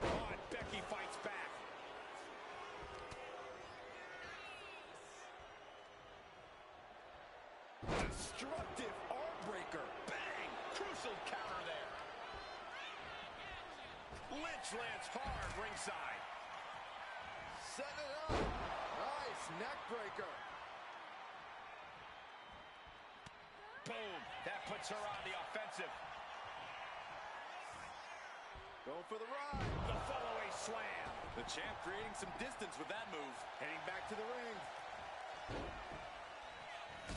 Oh, and Becky fights back. Destructive arm breaker. Bang! Crucial counter there. Lynch lands hard ringside. Set it up. Nice neck breaker. Boom. That puts her on the offensive. Going for the ride. The follow-away slam. The champ creating some distance with that move. Heading back to the ring.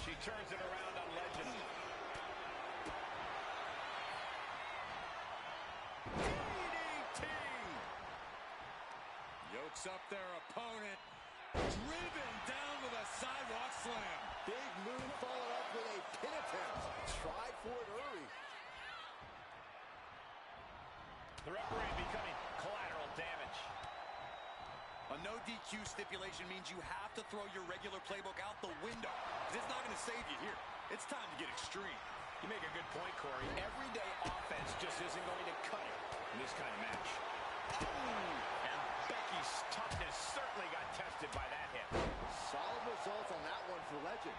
She turns it around on Legend. DDT! Yokes up their opponent. Driven down with a sidewalk slam. Big move followed up with a pin attempt. Try for it early. The referee becoming collateral damage. A no DQ stipulation means you have to throw your regular playbook out the window. It's not going to save you here. It's time to get extreme. You make a good point, Corey. Everyday offense just isn't going to cut it in this kind of match. And Becky's toughness certainly got tested by that hit. Solid results on that one for Legend.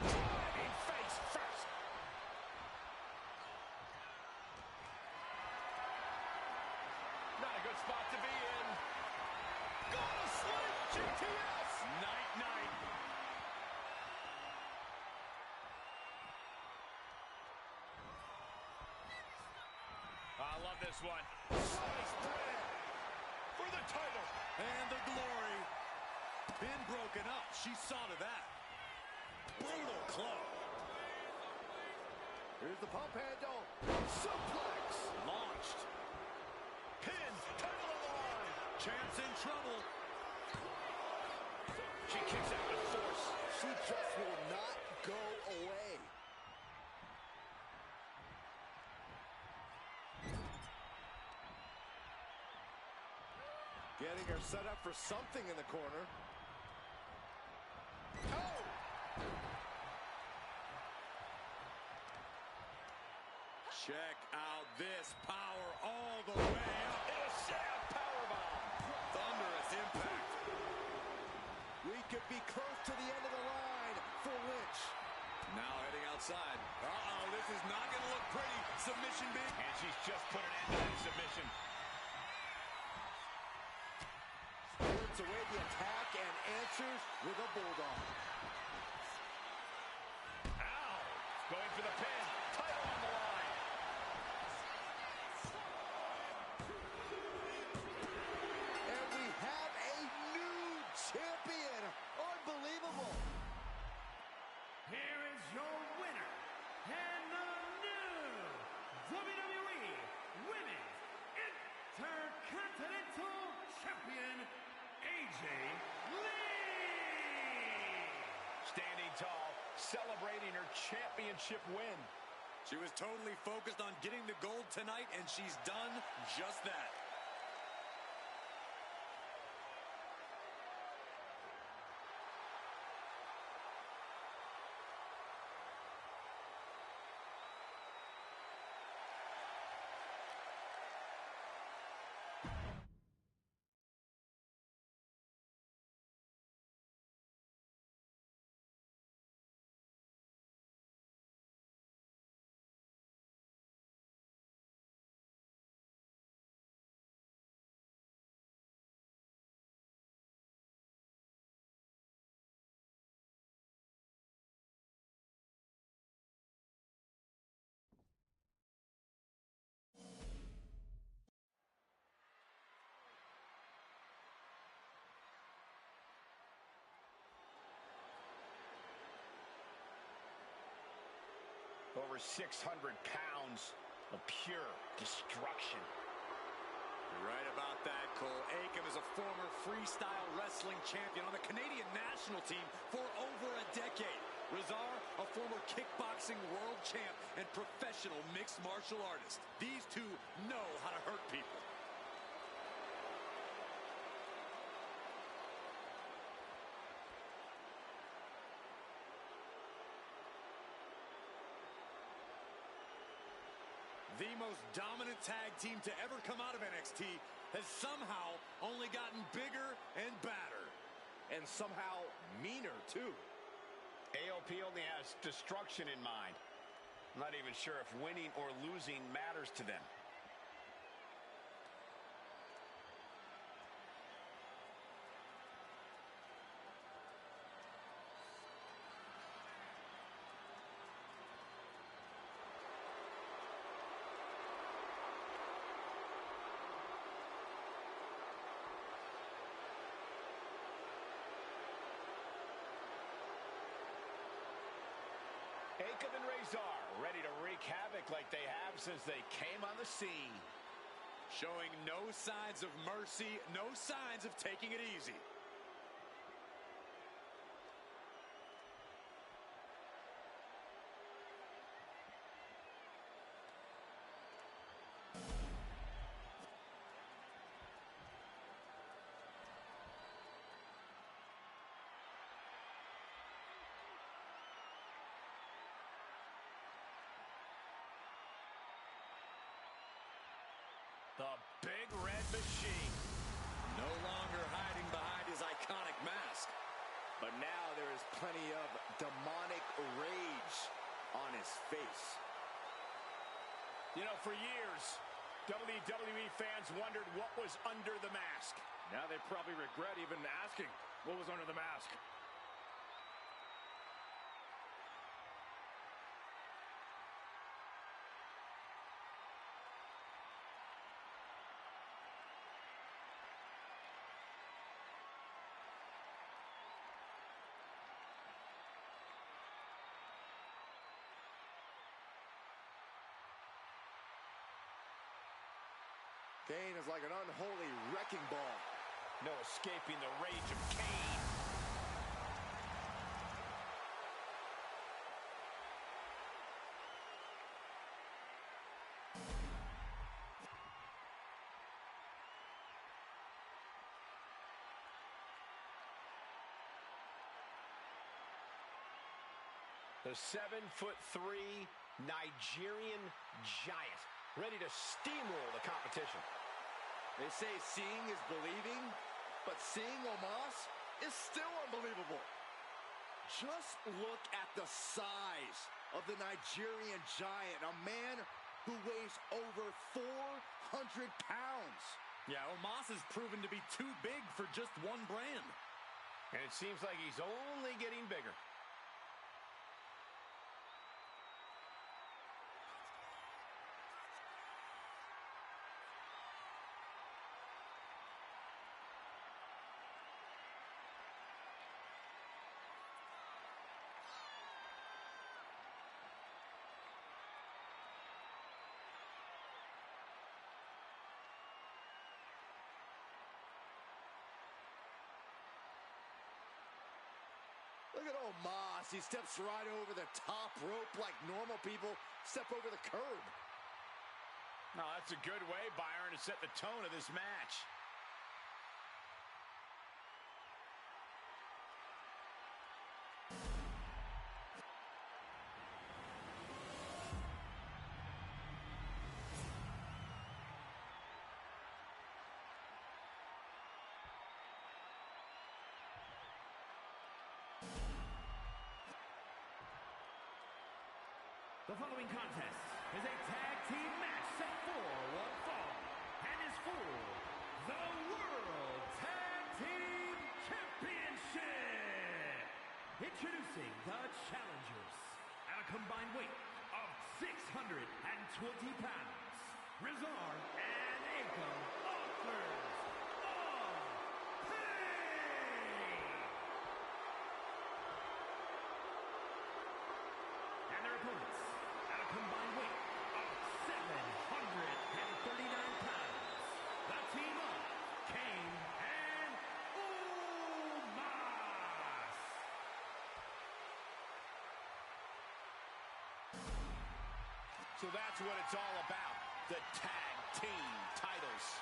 Driving face first. Not a good spot to be in. Go to sleep, GTS! Night-night. I love this one. Sliced bread for the title. And the glory. Been broken up. She saw to that. Brutal club. Here's the pump handle. Suplex. Launched. Pin. Title on the line. Champ's in trouble. She kicks out with force. She just will not go away. Getting her set up for something in the corner. Oh! Check out this power all the way up. And a sad powerbomb. Thunderous impact. We could be close to the end of the line for Lynch. Now heading outside. Uh-oh, this is not going to look pretty. Submission big. And she's just put an end to that submission. Spirits away the attack and answers with a bulldog. Ow! Going for the pin. Title on the line. And we have a new tall, celebrating her championship win. She was totally focused on getting the gold tonight, and she's done just that. Over 600 pounds of pure destruction. You're right about that, Cole. Akam is a former freestyle wrestling champion on the Canadian national team for over a decade. Razar, a former kickboxing world champ and professional mixed martial artist. These two know how to hurt people. The most dominant tag team to ever come out of NXT has somehow only gotten bigger and badder. And somehow meaner, too. AOP only has destruction in mind. I'm not even sure if winning or losing matters to them. Akam and Razar ready to wreak havoc like they have since they came on the scene. Showing no signs of mercy, no signs of taking it easy. The Big Red Machine. No longer hiding behind his iconic mask. But now there is plenty of demonic rage on his face. You know, for years, WWE fans wondered what was under the mask. Now they probably regret even asking what was under the mask. Kane is like an unholy wrecking ball. No escaping the rage of Kane. The 7'3" Nigerian giant, ready to steamroll the competition. They say seeing is believing, but seeing Omos is still unbelievable. Just look at the size of the Nigerian giant, a man who weighs over 400 pounds. Yeah, Omos has proven to be too big for just one brand. And it seems like he's only getting bigger. Look Look at Omos. He steps right over the top rope like normal people step over the curb. No, that's a good way, Byron, to set the tone of this match. The following contest is a tag team match set for one fall and is for the World Tag Team Championship. Introducing the challengers at a combined weight of 620 pounds, Rizar and Akam, authors of Pain. And their opponents at a combined weight of 739 pounds, the team of Kane and Omos. So that's what it's all about, the tag team titles.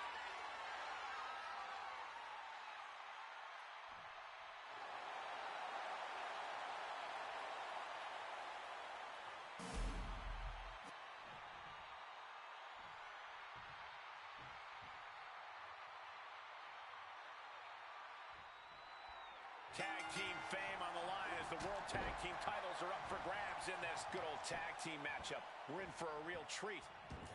Tag team fame on the line as the World Tag Team titles are up for grabs in this good old tag team matchup. We're in for a real treat.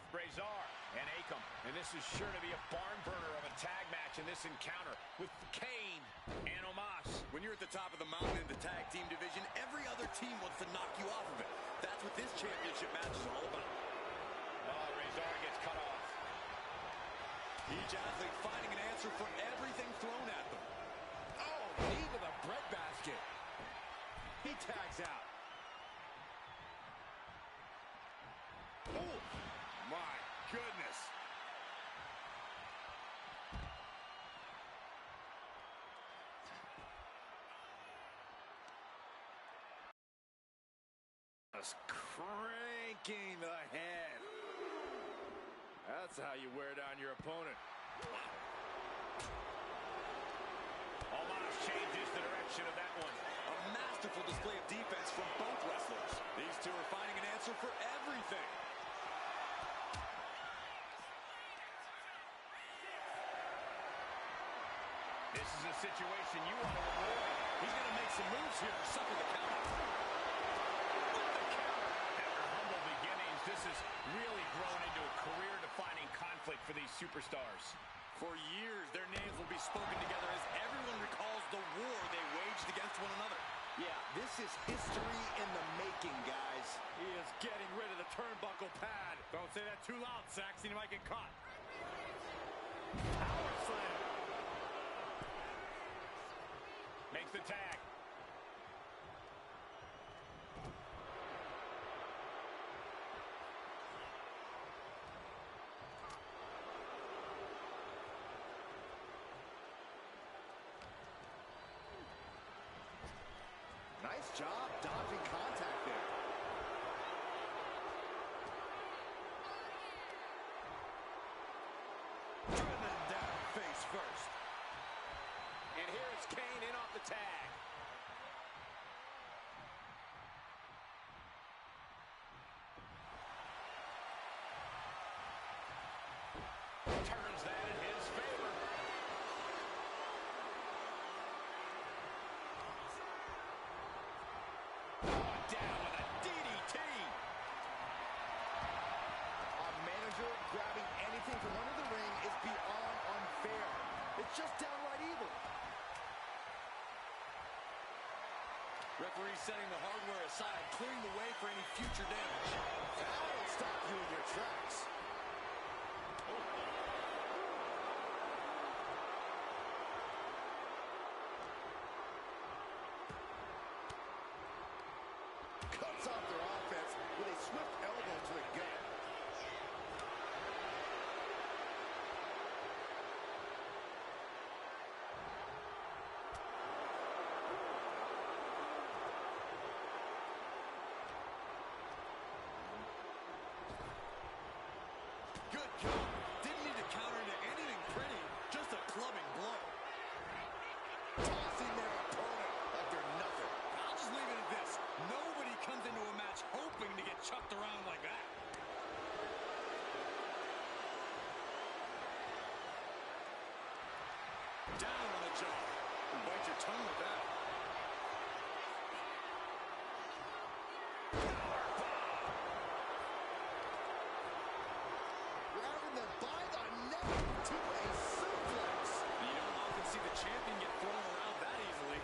Razor and Akam, and this is sure to be a barn burner of a tag match in this encounter with Kane and Omos. When you're at the top of the mountain in the tag team division, every other team wants to knock you off of it. That's what this championship match is all about. Oh, Razor gets cut off. Each athlete finding an answer for everything thrown at them. Knee to the breadbasket. He tags out. Oh, my goodness. Just cranking the head. That's how you wear down your opponent. Omos changes the direction of that one. A masterful display of defense from both wrestlers. These two are finding an answer for everything. This is a situation you want to avoid. He's going to make some moves here to suffer the count. After humble beginnings, this has really grown into a career-defining conflict for these superstars. For years, their names will be spoken together as everyone recalls the war they waged against one another. Yeah, this is history in the making, guys. He is getting rid of the turnbuckle pad. Don't say that too loud, Saxon. You might get caught. Power slam. Makes the tag. Nice job dodging contact there. Driven down face first. And here it's Kane in off the tag. Turns that in his favor. Down with a DDT. A manager grabbing anything from under the ring is beyond unfair. It's just downright evil. Referee setting the hardware aside, clearing the way for any future damage. That'll stop you in your tracks. Cuts off their offense with a swift elbow to the gut. can bite your tongue with that. Grabbing them by the neck to a suplex. You don't often see the champion get thrown around that easily.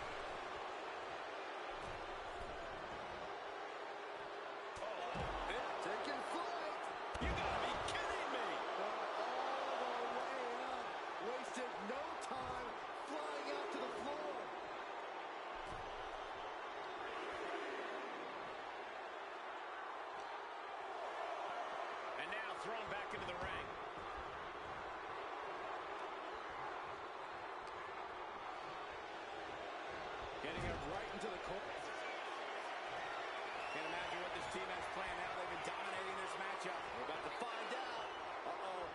Taking flight. You gotta be kidding me! All the way up. Wasted no time flying out to the floor. And now thrown back into the ring. Getting it right into the corner. Can't imagine what this team has planned now. They've been dominating this matchup. We're about to find out. No!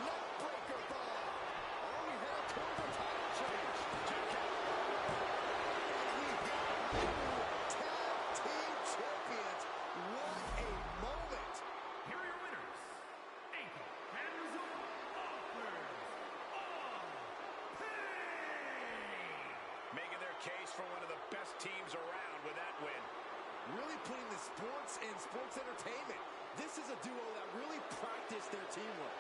Neckbreaker bomb. Are we headed towards a title change? And we have new tag team champions. What a moment. Here are your winners, Ankle and Result Offers of Pain. Making their case for one of the best teams around with that win. Really putting the sports in sports entertainment. This is a duo that really practiced their teamwork.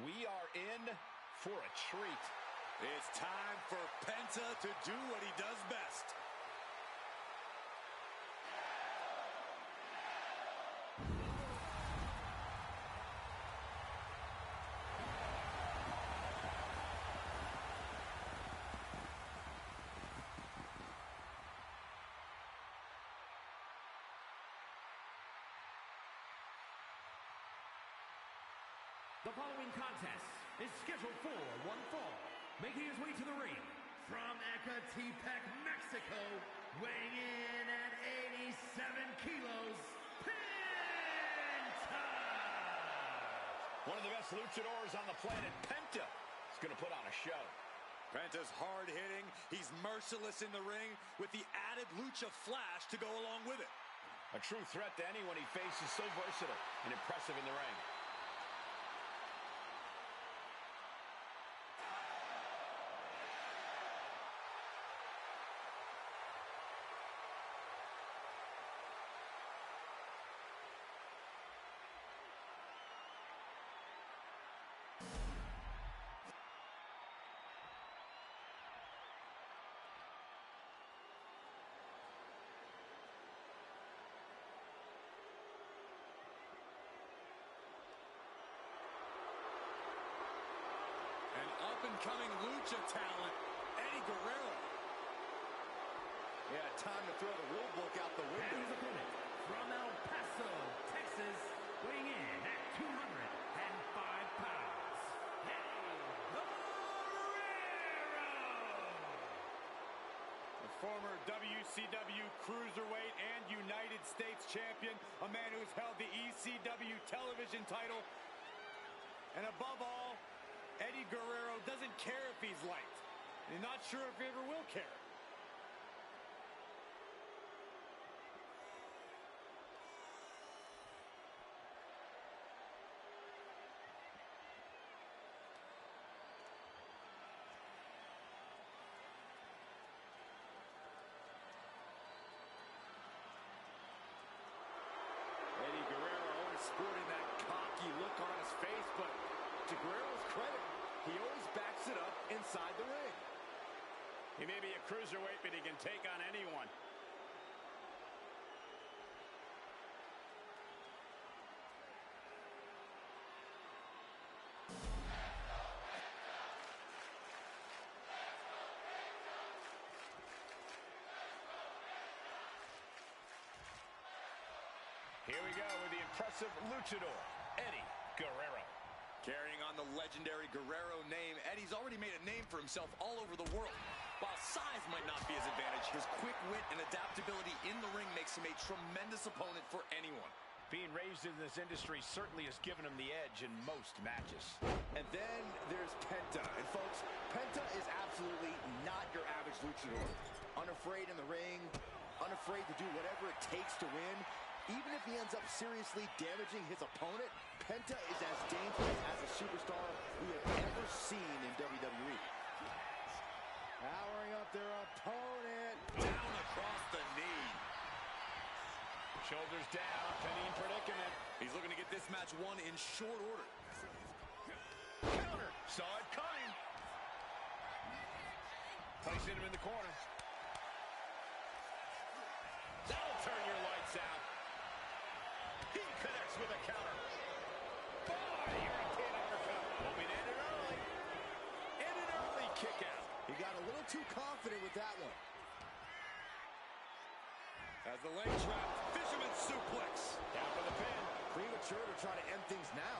We are in for a treat. It's time for Penta to do what he does best. The following contest is scheduled for one fall. Making his way to the ring from Ecatepec, Mexico, weighing in at 87 kilos, Penta! One of the best luchadors on the planet, Penta, is going to put on a show. Penta's hard-hitting. He's merciless in the ring with the added lucha flash to go along with it. A true threat to anyone he faces, so versatile and impressive in the ring. Up-and-coming lucha talent, Eddie Guerrero. Yeah, time to throw the rule book out the And window. his opponent from El Paso, Texas, weighing in at pounds, Eddie Guerrero. The former WCW Cruiserweight and United States Champion, a man who's held the ECW television title. And above all, Eddie Guerrero doesn't care if he's liked. And he's not sure if he ever will care. Eddie Guerrero always sporting that cocky look on his face, but to Guerrero's credit, he always backs it up inside the ring. He may be a cruiserweight, but he can take on anyone. Here we go with the impressive luchador, Eddie Guerrero. Carrying on the legendary Guerrero name, Eddie's already made a name for himself all over the world. While size might not be his advantage, his quick wit and adaptability in the ring makes him a tremendous opponent for anyone. Being raised in this industry certainly has given him the edge in most matches. And then there's Penta. And folks, Penta is absolutely not your average luchador. Unafraid in the ring, unafraid to do whatever it takes to win. Even if he ends up seriously damaging his opponent, Penta is as dangerous as a superstar we have ever seen in WWE. Powering up their opponent. Down across the knee. Shoulders down, pinning predicament. He's looking to get this match won in short order. Counter, saw it coming. Placing him in the corner. That'll turn your lights out. He connects with a counter. Boy, European uppercut. Hoping to end it early. And an early kick out. He got a little too confident with that one. As the leg trap, fisherman suplex. Down for the pin. Premature to try to end things now.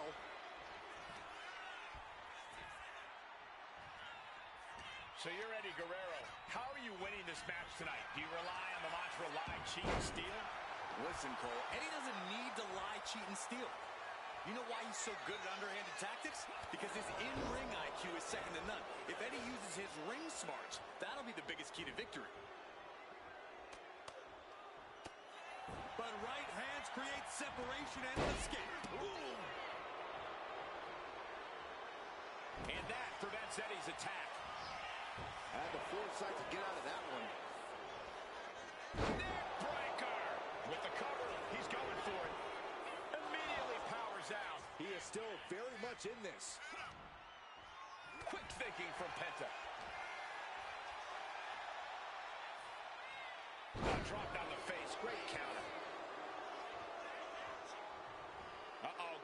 So you're Eddie Guerrero. How are you winning this match tonight? Do you rely on the mantra lie, cheat, and steal? Listen, Cole, Eddie doesn't need to lie, cheat, and steal. You know why he's so good at underhanded tactics? Because his in-ring IQ is second to none. If Eddie uses his ring smarts, that'll be the biggest key to victory. But right hands create separation and an escape. Ooh. And that prevents Eddie's attack. Had the foresight to get out of that one. Neck breaker! With the cover, he's going for it. Immediately powers out. He is still very much in this. Quick thinking from Penta. Dropped on the face. Great counter. Uh-oh.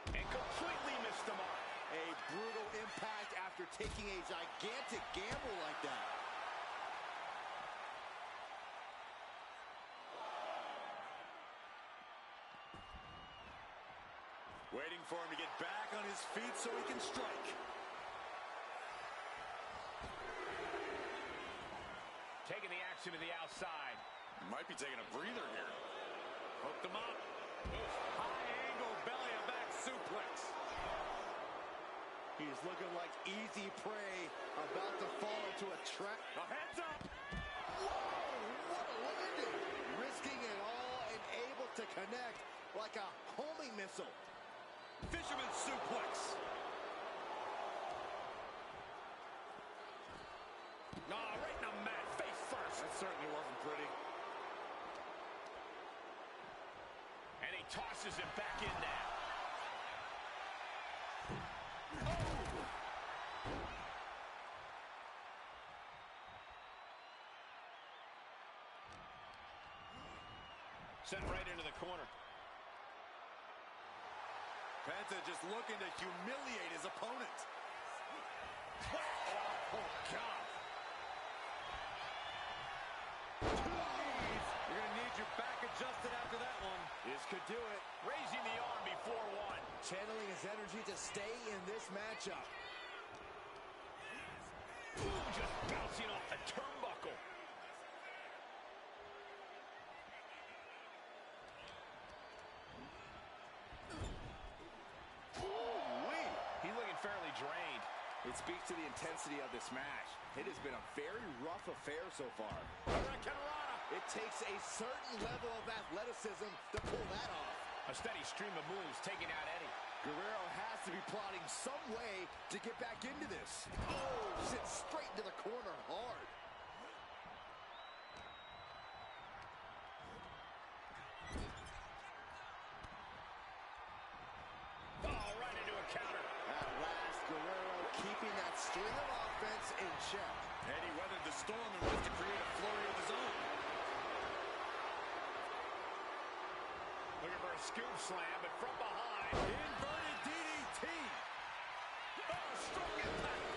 And completely missed the mark. A brutal impact after taking a gigantic gamble like that. Waiting for him to get back on his feet so he can strike. Taking the action to the outside. Might be taking a breather here. Hooked him up. High angle belly to back suplex. He's looking like easy prey, about to fall into a trap. Heads up. Whoa, what a landing. Risking it all and able to connect like a homing missile. Fisherman suplex. Right in the mat, face first. That certainly wasn't pretty. And he tosses him back in now. Sent right into the corner. Penta just looking to humiliate his opponent. Oh, God. You're going to need your back adjusted after that one. This could do it. Raising the arm before one. Channeling his energy to stay in this matchup. Ooh, just bouncing off the turnbuckle. Ooh-wee. He's looking fairly drained. It speaks to the intensity of this match. It has been a very rough affair so far. It takes a certain level of athleticism to pull that off. A steady stream of moves taking out Eddie. Guerrero has to be plotting some way to get back into this. Oh, sits straight into the corner hard. Oh, right into a counter. At last, Guerrero keeping that string of offense in check. Eddie weathered the storm and wants to create a flurry of his own. Looking for a scoop slam, but from behind. Inverted DDT. Oh, strong impact.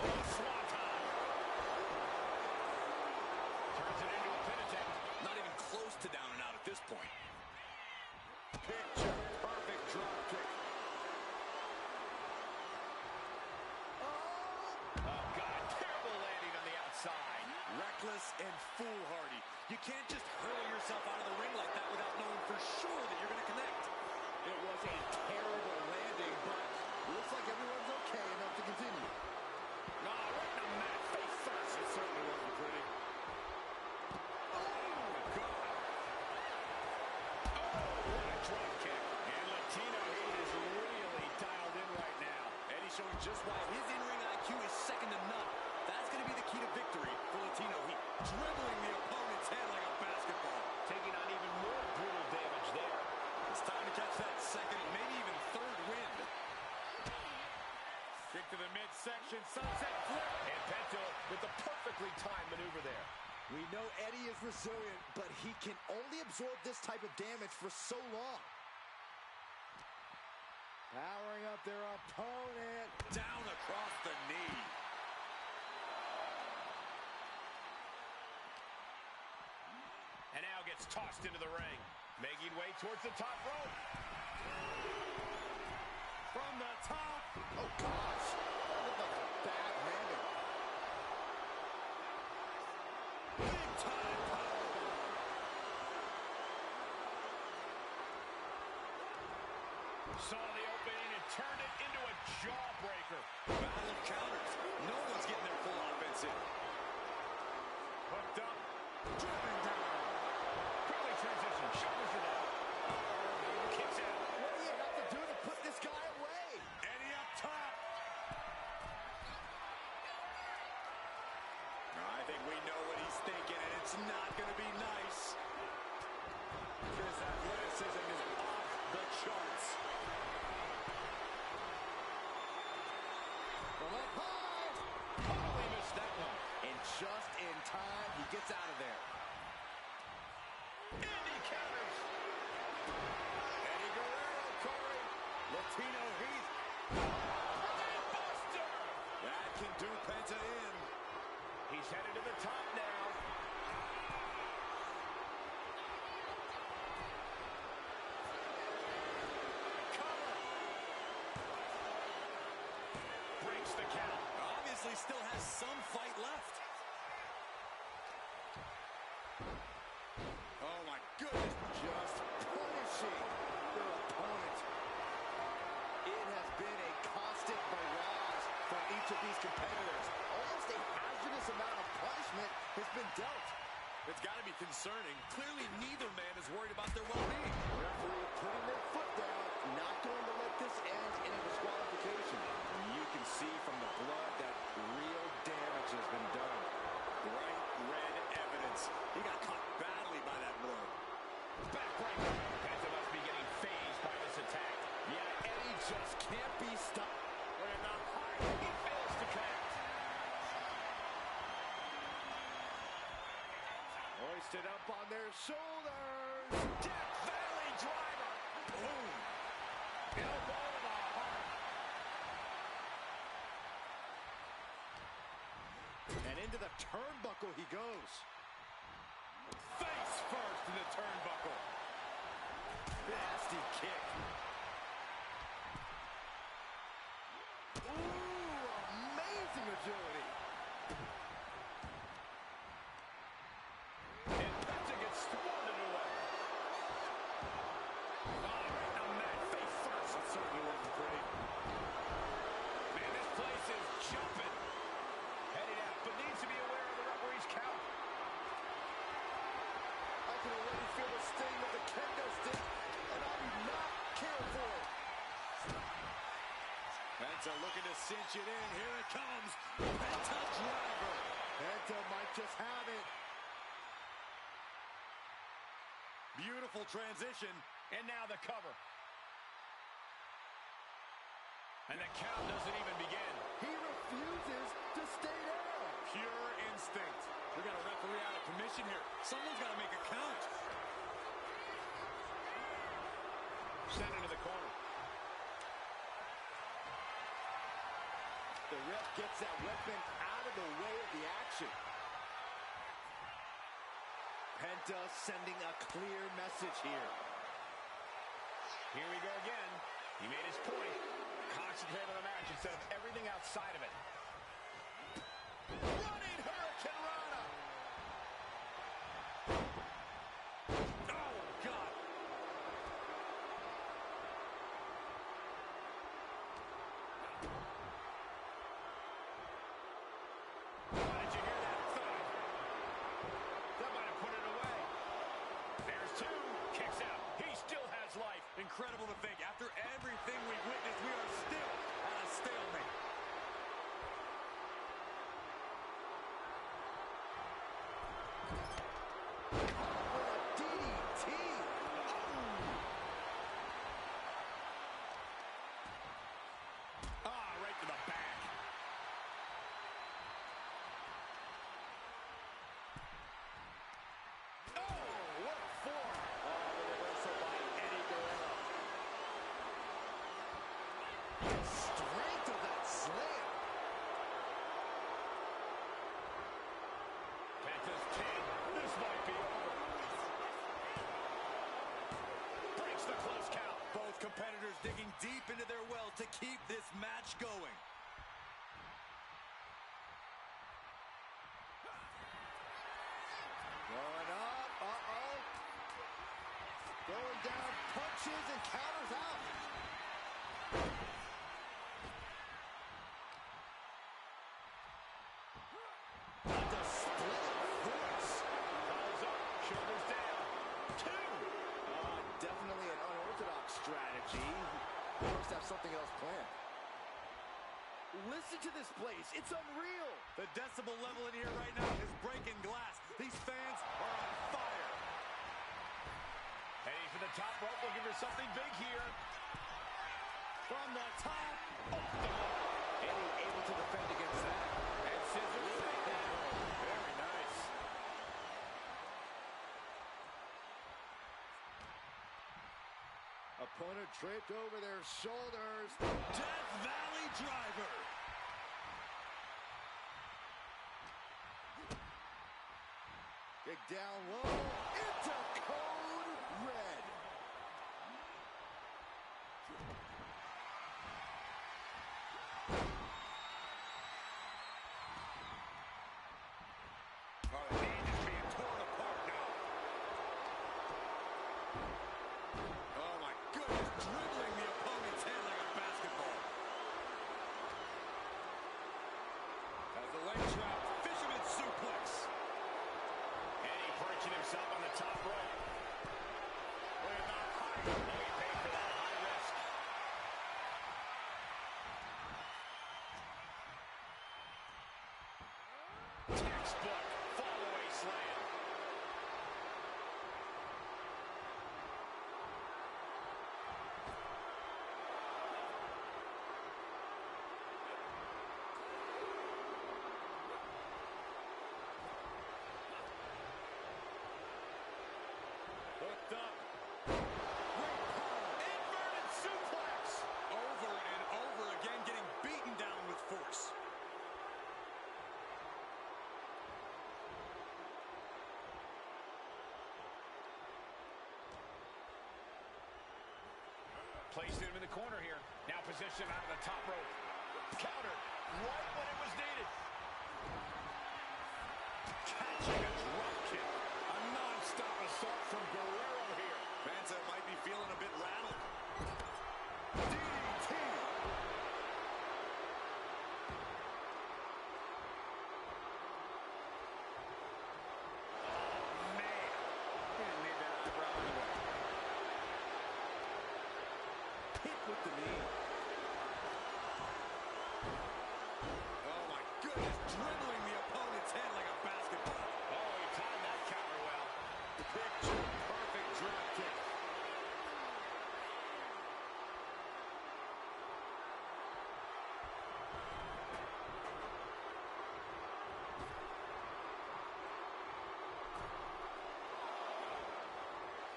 Oh, swanton. Turns it into a pin attempt. Not even close to down and out at this point. Picture perfect drop kick. Oh, God, terrible landing on the outside. Reckless and foolhardy. You can't just hurl yourself out of the ring like that without knowing for sure that you're going to connect. It was a terrible landing, but looks like everyone's okay enough to continue. Oh, right in the mat, face first. It certainly wasn't pretty. Oh, God. Oh, what a drop kick. And Latino Heat is really dialed in right now. Eddie showing just why his in-ring IQ is second to none. That's going to be the key to victory for Latino Heat. Dribbling the opponent's head like a basketball. Taking on even more brutal damage there. It's time to catch that second, maybe even third wind. Kick to the midsection, sunset flip. And Pento with the perfectly timed maneuver there. We know Eddie is resilient, but he can only absorb this type of damage for so long. Powering up their opponent. Down across the knee. And now gets tossed into the ring. Making way towards the top rope. From the top. Oh, gosh. What a bad landing. Big time powerbomb. Saw the opening and turned it into a jawbreaker. Battle of counters. No one's getting their full offense in. Hooked up. Driven down. Quickly transition. Shoulders are down. Kicks out. What do you have to do to put this guy away? Eddie up top. I think we know what he's thinking, and it's not going to be nice. His athleticism is off the charts. From up high. Totally missed that one. And just in time, he gets out of there. And he counters. Eddie Guerrero, Corey. Latino Heat. Buster. That can do Penta in. He's headed to the top now. Cover. Breaks the count. Obviously still has some fight left. Oh, my goodness. Just punishing their opponent. It has been a constant barrage from each of these competitors. Almost a hazardous amount of punishment has been dealt. It's got to be concerning. Clearly, neither man is worried about their well-being. Referee putting their foot down, not going to let this end in a disqualification. You can see from the blood that real damage has been done. Bright red evidence. He got caught badly by that blow. Backbreaker. Penta must be getting phased by this attack. Yeah, Eddie just can't be stopped. Look at the heart. He fails to connect. Hoisted up on their shoulders. Death Valley driver. Boom. Elbow to the heart. And into the turnbuckle he goes. Face first in the turnbuckle. Nasty kick. Ooh, amazing agility. And Penta gets swatted away. Oh, right down that face first. That certainly wasn't pretty. Man, this place is jumping. Headed out, but needs to be aware of the referee's count. I can already feel the sting of the kendo stick, and I do not care for it. Penta looking to cinch it in. Here it comes. Penta driver. Penta might just have it. Beautiful transition. And now the cover. And the count doesn't even begin. He refuses to stay down. Pure instinct. We got a referee out of commission here. Someone's got to make a count. Sent into the corner. The ref gets that weapon out of the way of the action. Penta sending a clear message here. Here we go again. He made his point. Concentrate on the match instead of everything outside of it. Running Hurricane Rana. Oh, God. Did you hear that thud? That might have put it away. There's two. Kicks out. He still has life. Incredible to think. After everything we've witnessed, we are still at a stalemate. DDT. Ah, right to the back. Oh, what a form. Oh, the reversal by Eddie Guerrero. The strength of that slam. Penta's 10. This might be over. Breaks the close count. Both competitors digging deep into their well to keep this match going. Going up. Uh-oh. Going down. Punches and counters out. The split force. Follows up. Shoulders down. Two. Definitely an unorthodox strategy. He must have something else planned. Listen to this place. It's unreal. The decibel level in here right now is breaking glass. These fans are on fire. Heading for the top rope, looking for something big here. From the top. Off the mark. Eddie able to defend against that. And scissors stay down. Very nice. Opponent draped over their shoulders. Death Valley Driver. Kick down low. Into code red. Oh, the knee is being torn apart now. Oh, my goodness. Dribbling the opponent's head like a basketball. Has the leg trap. Fisherman suplex. Eddie perching himself on the top rope. corner here. Now positioned out of the top rope. Countered right when it was needed. Catching a drop kick. A non-stop assault from Guerrero here. Penta might be feeling a bit rattled. DDT. With the knee. Oh my goodness, dribbling the opponent's head like a basketball. Oh, he timed that counter well. Picture perfect drop kick.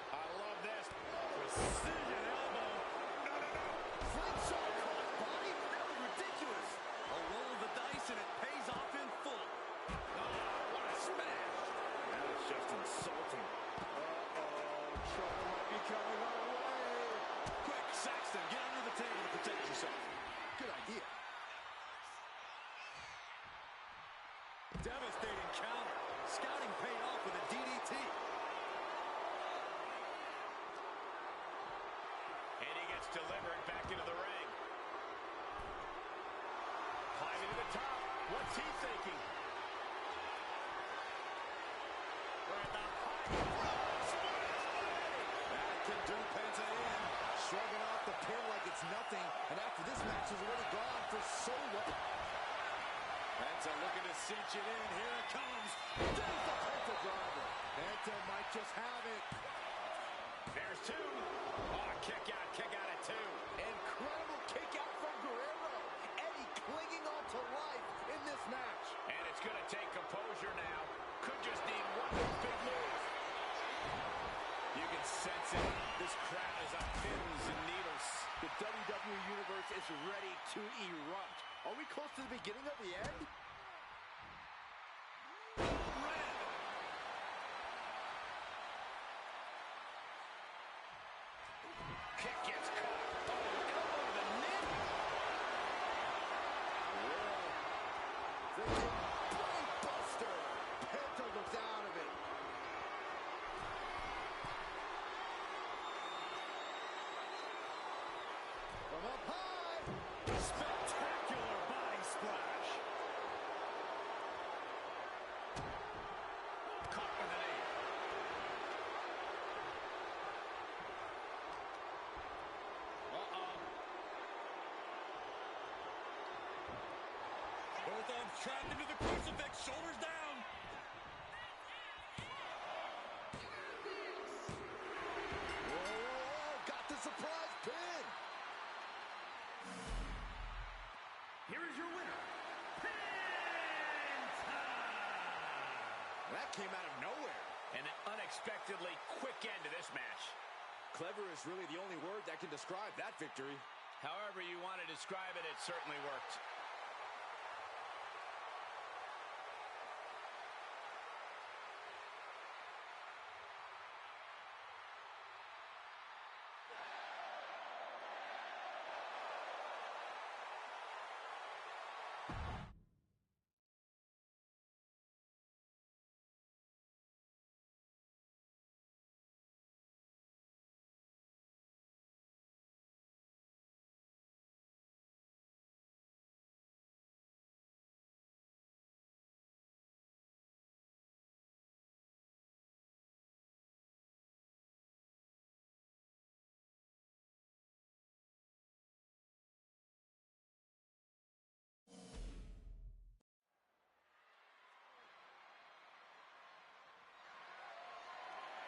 I love this. Precision elbow. Slingshot crossbody? That was ridiculous. A roll of the dice and it pays off in full. Oh, what a smash. That is just insulting. Trouble might be coming our way. Quick, Saxton, get under the table to protect yourself. Good idea. Devastating counter. Scouting paid off with a DDT. And he gets delivered back into the ring. Climbing to the top. What's he thinking? We're at the height. That can do Penta in. Shrugging off the pin like it's nothing, and after this match is already gone for so long. Penta looking to cinch it in. Here it comes. There's the Penta driver. Penta might just have it. There's two. Oh, kick out at two. Incredible kick out from Guerrero. Eddie clinging on to life in this match. And it's going to take composure now. Could just need one more big move. You can sense it. This crowd is on pins and needles. The WWE Universe is ready to erupt. Are we close to the beginning of the end? Kick gets caught. Oh, elbow to the neck. Thinking, brain buster. Penta looks out of it. From up high. Spectacular body splash. Caught with an knee. Both arms trapped into the crucifix, shoulders down. Whoa, got the surprise pin. Here is your winner, Penta! That came out of nowhere. And an unexpectedly quick end to this match. Clever is really the only word that can describe that victory. However you want to describe it, it certainly worked.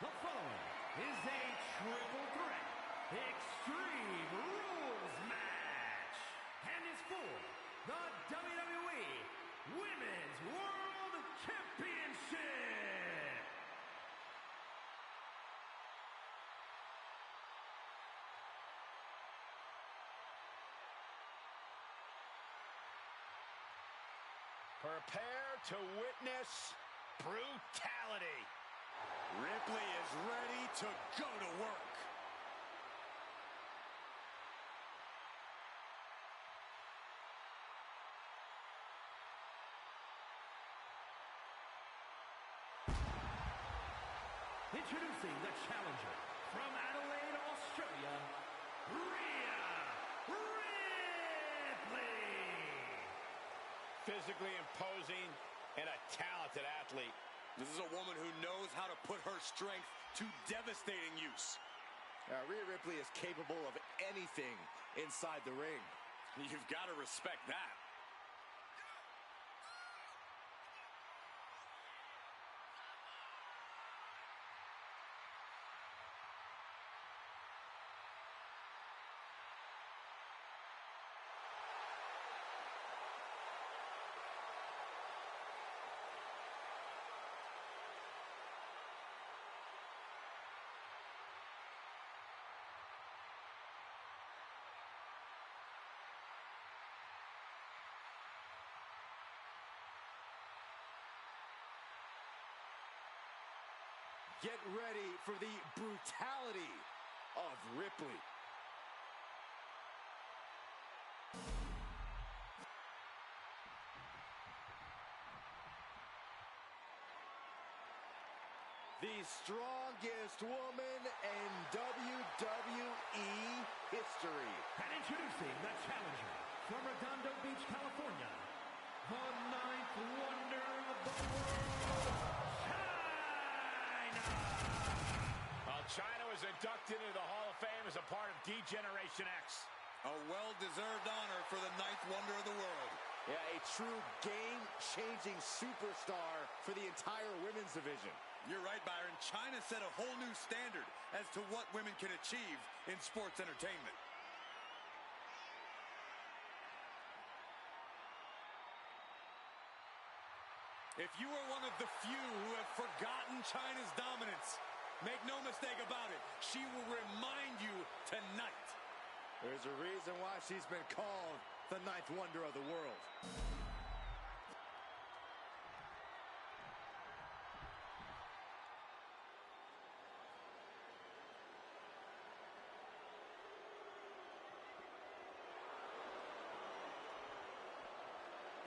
The following is a triple threat Extreme Rules match and is for the WWE Women's World Championship. Prepare to witness brutality. Ripley is ready to go to work. introducing the challenger from Adelaide, Australia, Rhea Ripley. Physically imposing and a talented athlete. This is a woman who knows how to put her strength to devastating use. Rhea Ripley is capable of anything inside the ring. You've got to respect that. Get ready for the brutality of Ripley. The strongest woman in WWE history. And introducing the challenger from Redondo Beach, California, the ninth wonder of the world, China was inducted into the Hall of Fame as a part of D-Generation X. A well-deserved honor for the ninth wonder of the world. Yeah, a true game-changing superstar for the entire women's division. You're right, Byron. China set a whole new standard as to what women can achieve in sports entertainment. If you are one of the few who have forgotten China's dominance, make no mistake about it, she will remind you tonight. There's a reason why she's been called the ninth wonder of the world.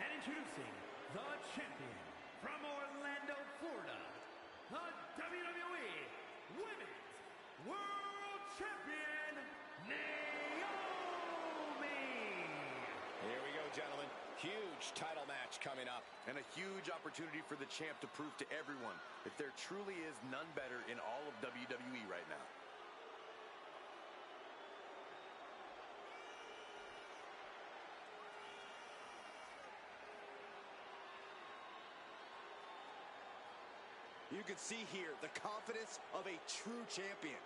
And introducing the champion from Orlando, Florida, the WWE Women's World Champion, Naomi. Here we go, gentlemen. Huge title match coming up. And a huge opportunity for the champ to prove to everyone that there truly is none better in all of WWE right now. You can see here the confidence of a true champion.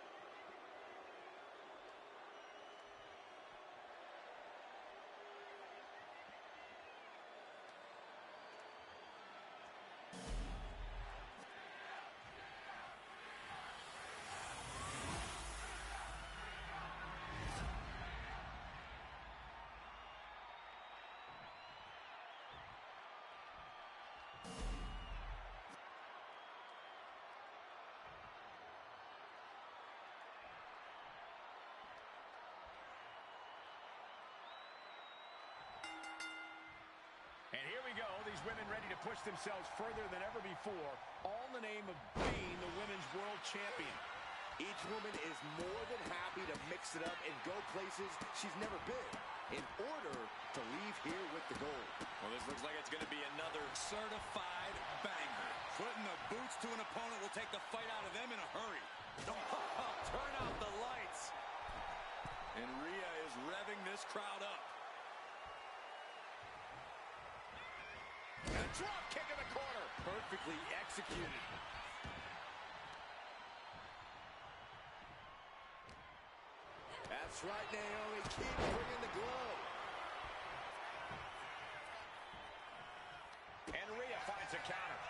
And here we go, these women ready to push themselves further than ever before, all in the name of being the Women's World Champion. Each woman is more than happy to mix it up and go places she's never been in order to leave here with the gold. Well, this looks like it's going to be another certified banger. Putting the boots to an opponent will take the fight out of them in a hurry. Oh, turn out the lights. And Rhea is revving this crowd up. And a drop kick in the corner. Perfectly executed. That's right, Naomi. Keep bringing the glow. And Rhea finds a counter.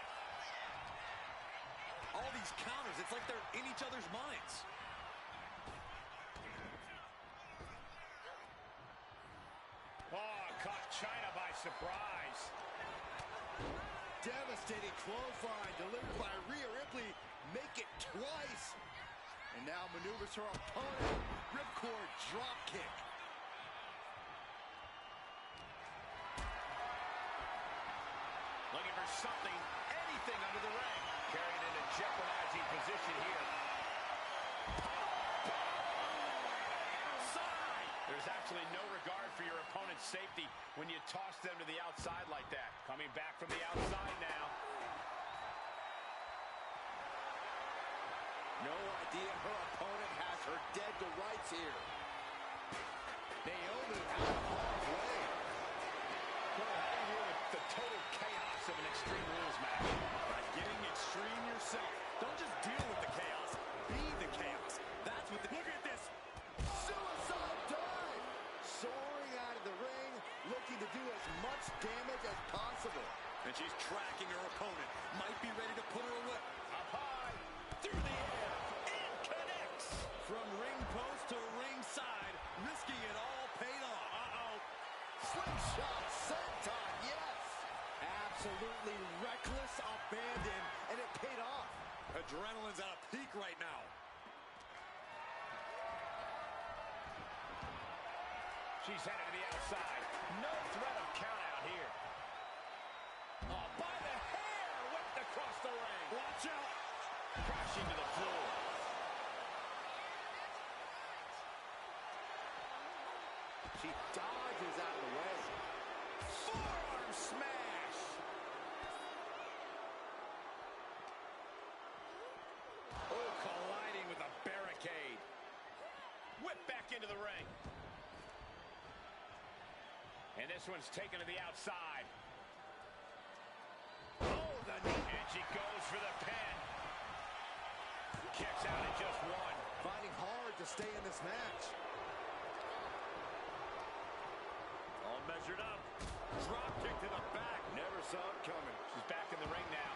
All these counters, it's like they're in each other's minds. Oh, caught China by surprise. Devastating clothesline delivered by Rhea Ripley. Make it twice. And now maneuvers her opponent. Ripcord drop kick. Looking for something, anything under the ring. Carrying into jeopardizing position here. Outside! There's absolutely no regard for your opponent's safety when you toss them to the outside like that. Coming back from the outside now. No idea her opponent has her dead to rights here. Naomi out of harm's way. Well, heading here with the total chaos of an Extreme Rules match. By getting extreme yourself. Don't just deal with the chaos. Be the chaos. That's what the... Look at this. Suicide dive! Soaring out of the ring, looking to do as much damage as possible. And she's tracking her opponent. Might be ready to put her away. Up high, through the air, and connects. From ring post to ringside, risking it all paid off. Slingshot, senton, yes! Absolutely reckless abandon, and it paid off. Adrenaline's at a peak right now. She's headed to the outside. No threat of count out here. Oh, by the hair, whipped across the ring. Watch out. Crashing to the floor. She dodges out of the way. Forearm smash. Oh, colliding with a barricade. Whip back into the ring. And this one's taken to the outside. Oh, the knee. And she goes for the pin. Kicks out at just one. Finding hard to stay in this match. All measured up. Drop kick to the back. Never saw it coming. She's back in the ring now.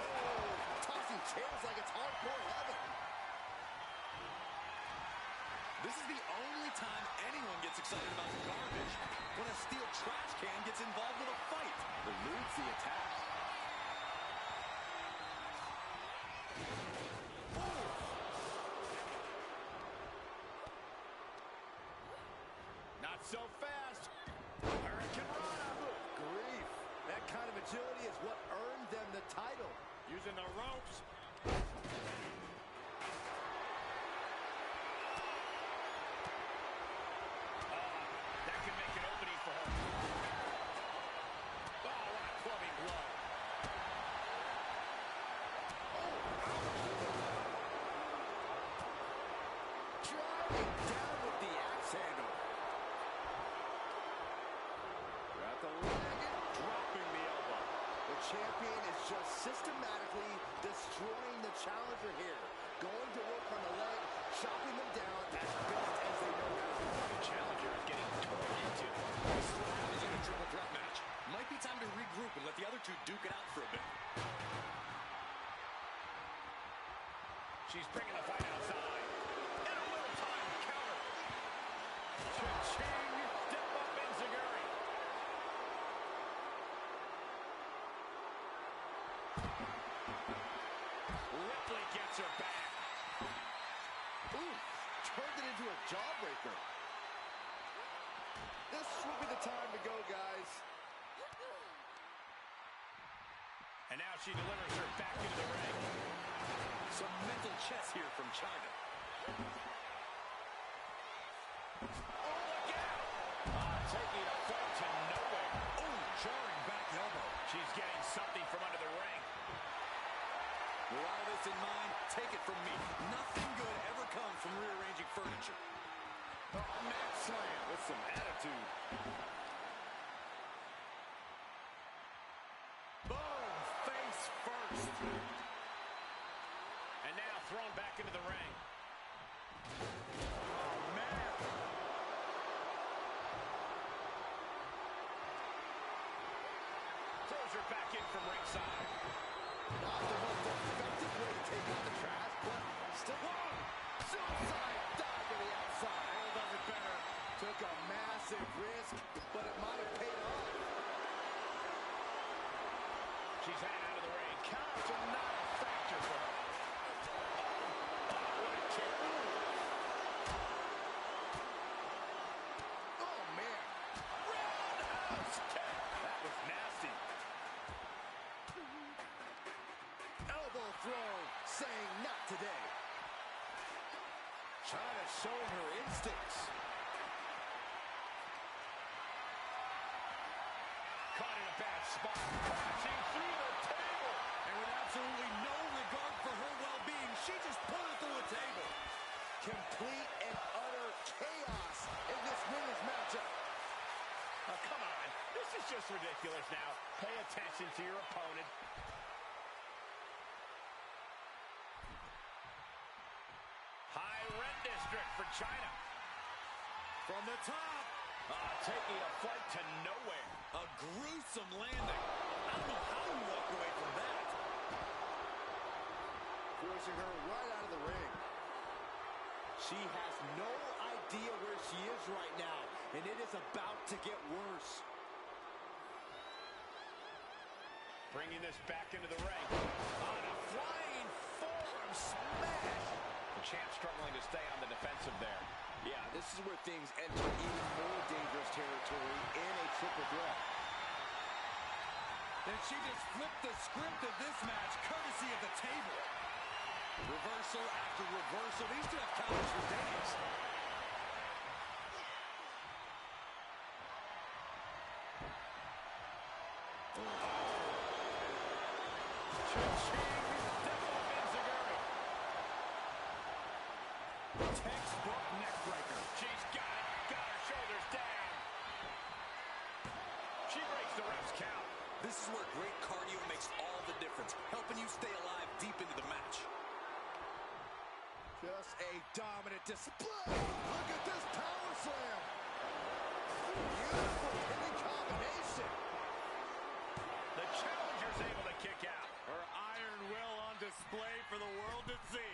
Oh, tossing chairs like it's hardcore heaven. This is the only time anyone gets excited about garbage, when a steel trash can gets involved with a fight. Eludes the attack. Not so fast. Hurricane Rana. Good grief. That kind of agility is what earned them the title. Using the ropes. That can make an opening for her. Oh, what a clubbing blow. Driving down with the axe handle. Got the leg, dropping the elbow. The champion is just systematically destroying the challenger here. Going to work on the leg, chopping them down as best as they know how. The challenger is getting torn into. This is what happens in a triple threat match. Might be time to regroup and let the other two duke it out for a bit. She's bringing the fight outside. In a little time counter. Cha-ching. Step up Enziguri. Ripley gets her back. Ooh, turned it into a jawbreaker. This will be the time to go, guys. And now she delivers her back into the ring. Some mental chess here from China. Oh, look out! Taking a fight to nowhere. Oh, jarring back elbow. She's getting something from under the ring. With all this in mind, take it from me. Nothing good ever comes from rearranging furniture. Oh, mat slam With some attitude. Boom! Face first. And now thrown back into the ring. Oh, man. Throws her back in from ringside. Not the most effective way to take out the trash, but still. Whoa! Suicide dive to the outside. All does it better. Took a massive risk, but it might have paid off. She's heading out of the ring. Counts are not a factor for her. What a kick. Oh, man. Roundhouse kick. That was nasty. today. China showing her instincts. Caught in a bad spot, crashing through the table. And with absolutely no regard for her well-being, she just put her through a table. Complete and utter chaos in this women's matchup. Oh, come on. This is just ridiculous now. Pay attention to your opponent. High rent district for China. From the top. Taking a flight to nowhere. A gruesome landing. I don't know how you walk away from that. Forcing her right out of the ring. She has no idea where she is right now, and it is about to get worse. Bringing this back into the ring. On a flying forearm smash. The champ struggling to stay on the defensive there. Yeah, this is where things enter even more dangerous territory in a triple threat. And she just flipped the script of this match, courtesy of the table. Reversal after reversal. These two have counters for days. Textbook neck breaker. She's got it. Got her shoulders down. She breaks the ref's count. This is where great cardio makes all the difference, helping you stay alive deep into the match. Just a dominant display. Look at this power slam. Beautiful pinning combination. The challenger's able to kick out. Her iron will on display for the world to see.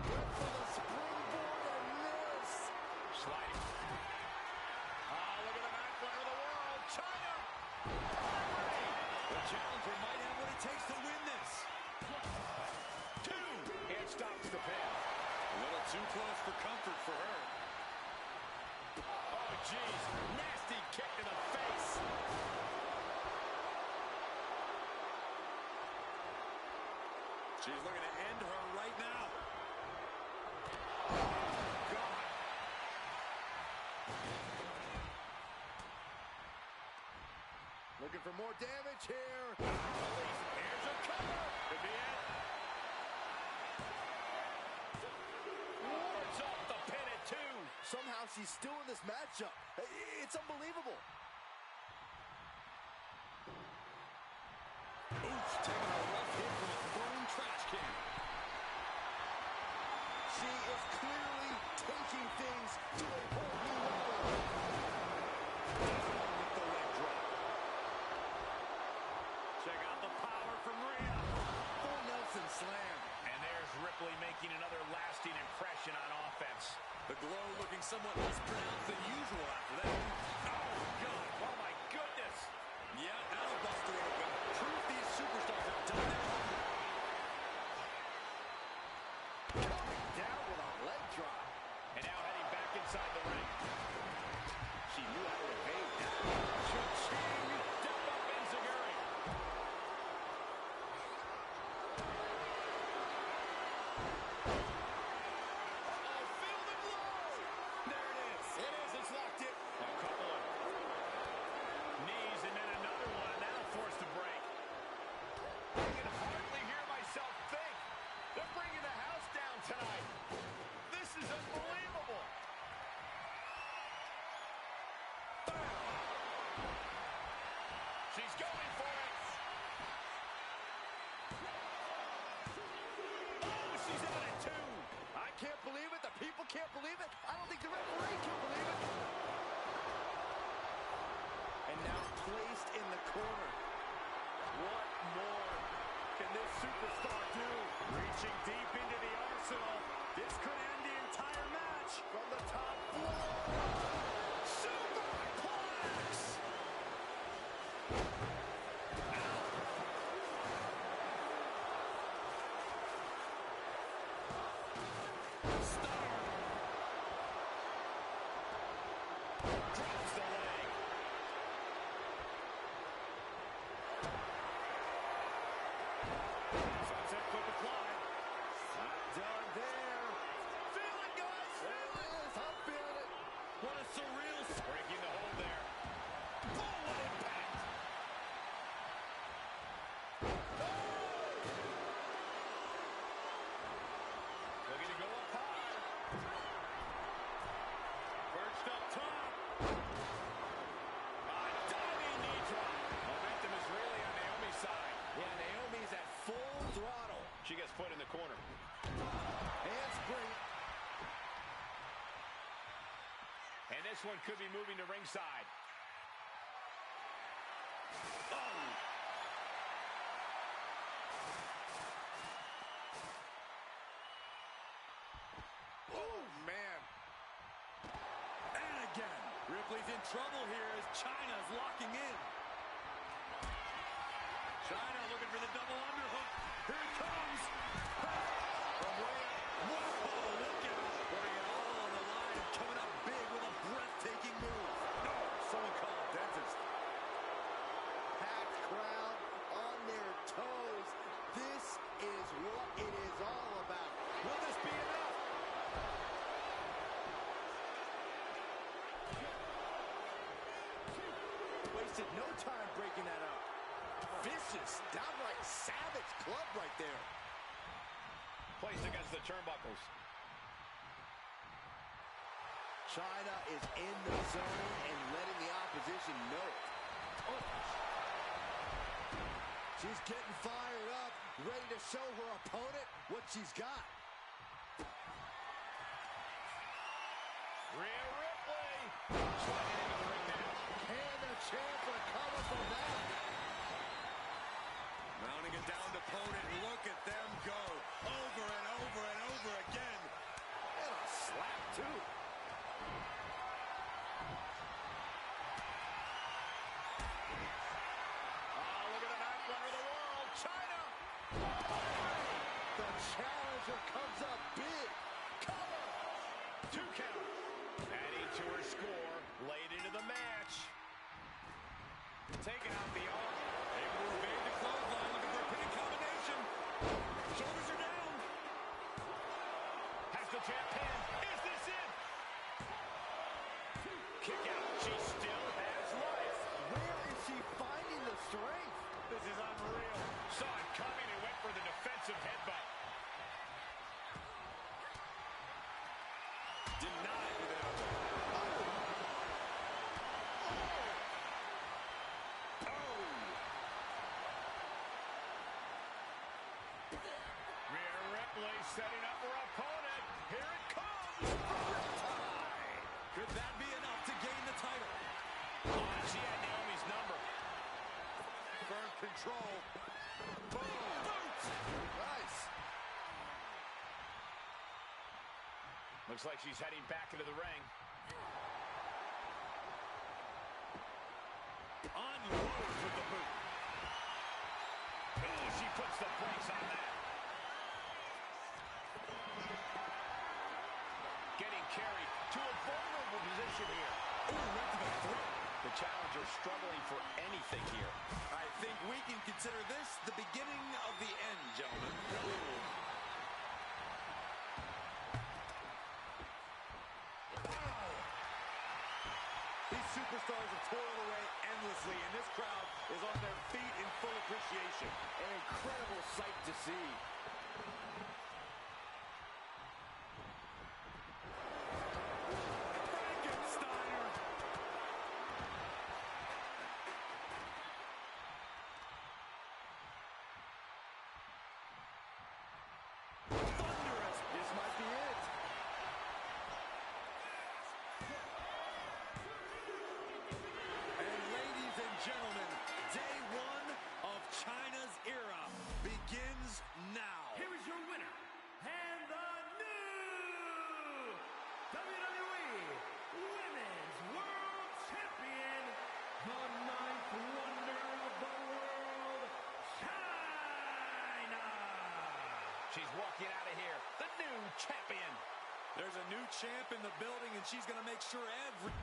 Went for the springboard and missed. Sliding. Look at the match winner of the world, China. The challenger might have what it takes to win this. 2. And stops the pin. A little too close for comfort for her. Oh, jeez. Nasty kick to the face. She's looking to end her right now. God. Looking for more damage here. Here's a cover. Could be it. Wards off the pin at 2. Somehow she's still in this matchup. It's unbelievable. Oof, taking a rough hit from a thrown trash can. She is clearly taking things to a whole new level. With the leg drop. Check out the power from Rhea. Full Nelson slam. And there's Ripley making another lasting impression on offense. The glow looking somewhat less pronounced than usual after that. Oh, God. Oh, my goodness. Yeah, that'll bust her open. Proof these superstars have done their homework. Coming down with a leg drop. And now heading back inside the ring. She knew how to evade that. Cha-ching. Death up Enziguri. Feel the glow. There it is. It is. It's locked in. A couple of knees and then another one. Now forced to break. I can hardly hear myself think. They're bringing the house down tonight. This is unbelievable. She's going for it. Oh, she's out at 2. I can't believe it. The people can't believe it. I don't think the referee can believe it. And now placed in the corner. What more can this superstar do? Reaching deep into the arsenal. This could end the entire match. From the top floor. Superplex. Drops the leg. this one could be moving to ringside. Oh, man. And again. Ripley's in trouble here as Chyna's locking in. Chyna looking for the double underhook. Here it comes. From way up. Whoa, look out. Putting it all on the line and coming up big with a breathtaking move. No, someone call a dentist. Packed crowd on their toes. This is what it is all about. Will this be enough? Wasted no time breaking that up. Vicious, downright savage club right there. Placed against the turnbuckles. Chyna is in the zone and letting the opposition know it. Oh. She's getting fired up, ready to show her opponent what she's got. Rhea Ripley sliding into the ring now. Can the champ recover from that? Mounting a downed opponent. Look at them go. Over and over and over again. And a slap, too. Oh, look at the knife runner of the world. Chyna. The challenger comes up big. Cover. 2 count. Adding to her score. Late into the match. Taking out the arm. Able to evade the clothesline. Looking for a pinning combination. Shoulders are down. Has the champ pinned. Is this it? Kick out. She still has life. Where is she finding the strength? This is unreal. Saw it coming and went for the defensive headbutt. Denied with an elbow. Rhea Ripley setting up her opponent. Here it comes. Could that be enough to gain the title? Oh, she had Naomi's number. Firm control. Boom. Boot. Nice. Looks like she's heading back into the ring. Unloads with the boot. Oh, she puts the brakes on that. Getting carried to a vulnerable position here. Ooh, right to the throat. The challenger struggling for anything here. I think we can consider this the beginning of the end, gentlemen. These superstars have toiled away endlessly, and this crowd is on their feet in full appreciation. An incredible sight to see. Frankensteiner. Thunderous. This might be it. And ladies and gentlemen, day one of Chyna's era begins now. Here is your winner, and the new WWE Women's World Champion, the ninth wonder of the world, Chyna. She's walking out of here. The new champion. There's a new champ in the building, and she's going to make sure every...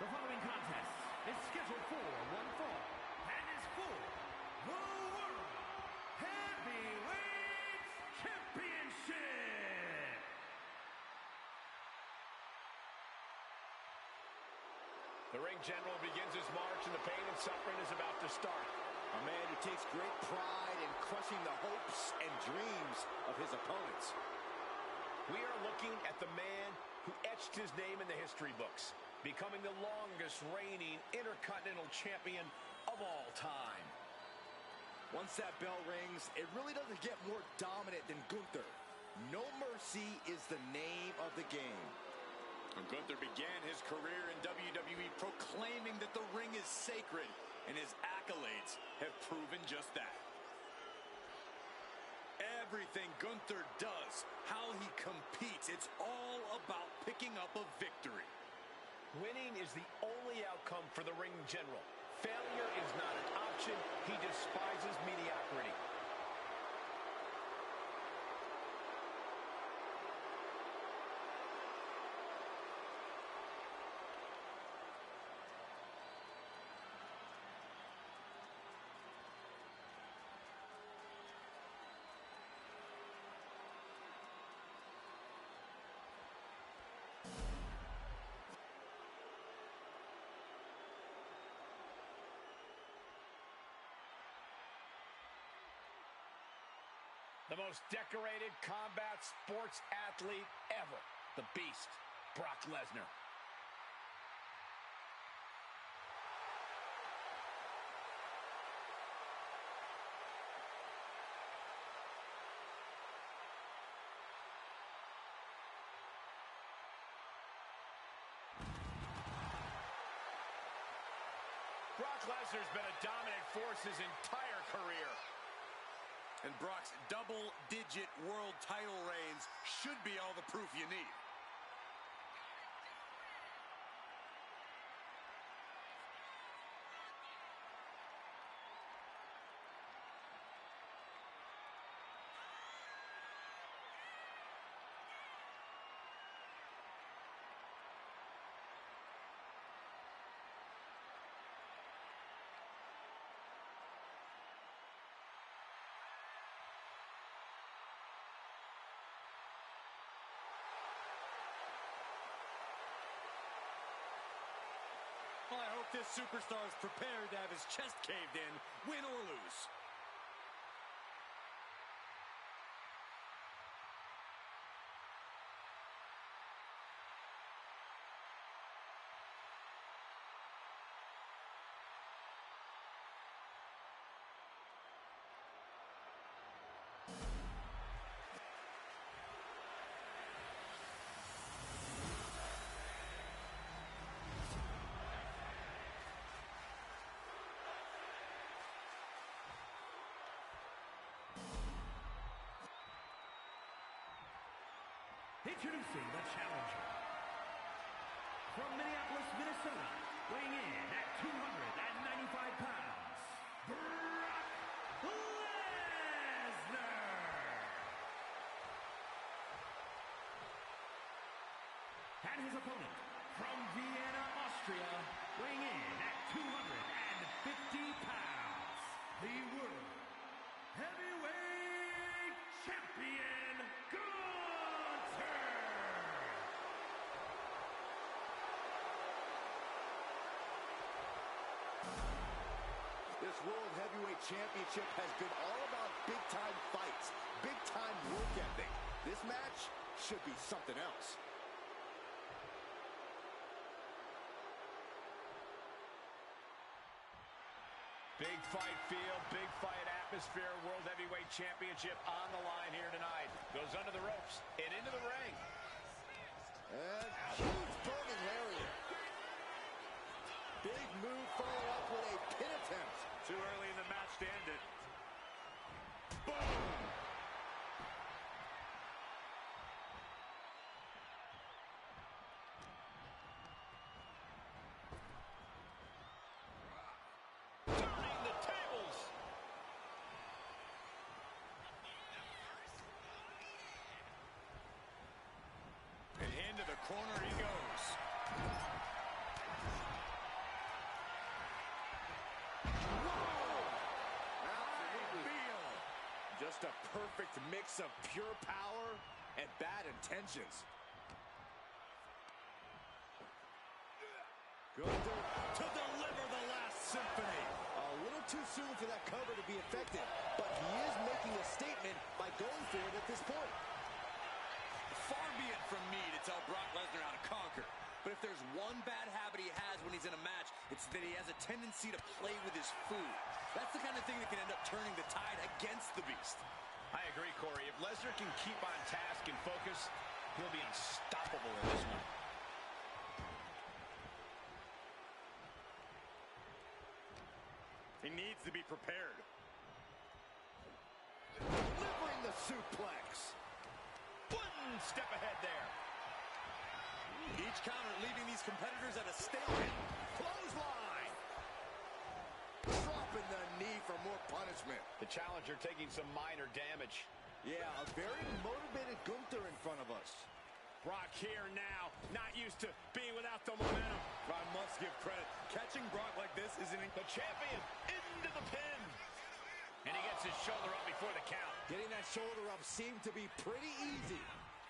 following contest is scheduled for one fall and is for the World Heavyweight Championship. The ring general begins his march, and the pain and suffering is about to start. A man who takes great pride in crushing the hopes and dreams of his opponents. We are looking at the man who etched his name in the history books, becoming the longest reigning Intercontinental Champion of all time. Once that bell rings, it really doesn't get more dominant than Gunther. No mercy is the name of the game. And Gunther began his career in WWE proclaiming that the ring is sacred, and his accolades have proven just that. Everything Gunther does, how he competes, it's all about picking up a victory. Winning is the only outcome for the ring general. Failure is not an option. He despises mediocrity. The most decorated combat sports athlete ever. The Beast, Brock Lesnar. Brock Lesnar's been a dominant force his entire career. And Brock's double-digit world title reigns should be all the proof you need. Well, I hope this superstar is prepared to have his chest caved in, win or lose. Introducing the challenger. From Minneapolis, Minnesota, weighing in at 295 pounds, Brock Lesnar. And his opponent, from Vienna, Austria, weighing in at 250 pounds, the World Heavyweight Champion, This World Heavyweight Championship has been all about big-time fights, big-time work ethic. This match should be something else. Big fight feel, big fight atmosphere. World Heavyweight Championship on the line here tonight. Goes under the ropes and into the ring. And huge burning lariat. Big move followed up with a pin attempt. Too early in the match to end it. Boom! Turning the tables. And into the corner he goes. Just a perfect mix of pure power and bad intentions. Gunther to deliver the last symphony. A little too soon for that cover to be effective, but he is making a statement by going for it at this point. Far be it from me to tell Brock Lesnar how to conquer. But if there's one bad habit he has when he's in a match, it's that he has a tendency to play with his food. That's the kind of thing that can end up turning the tide against the Beast. I agree, Corey. If Lesnar can keep on task and focus, he'll be unstoppable in this one. He needs to be prepared. Delivering the suplex. One step ahead there. Each counter leaving these competitors at a stalemate. Clothesline. Dropping the knee for more punishment. The challenger taking some minor damage. Yeah, a very motivated Gunther in front of us. Brock here now, not used to being without the momentum. I must give credit. Catching Brock like this is The champion into the pin. And he gets his shoulder up before the count. Getting that shoulder up seemed to be pretty easy.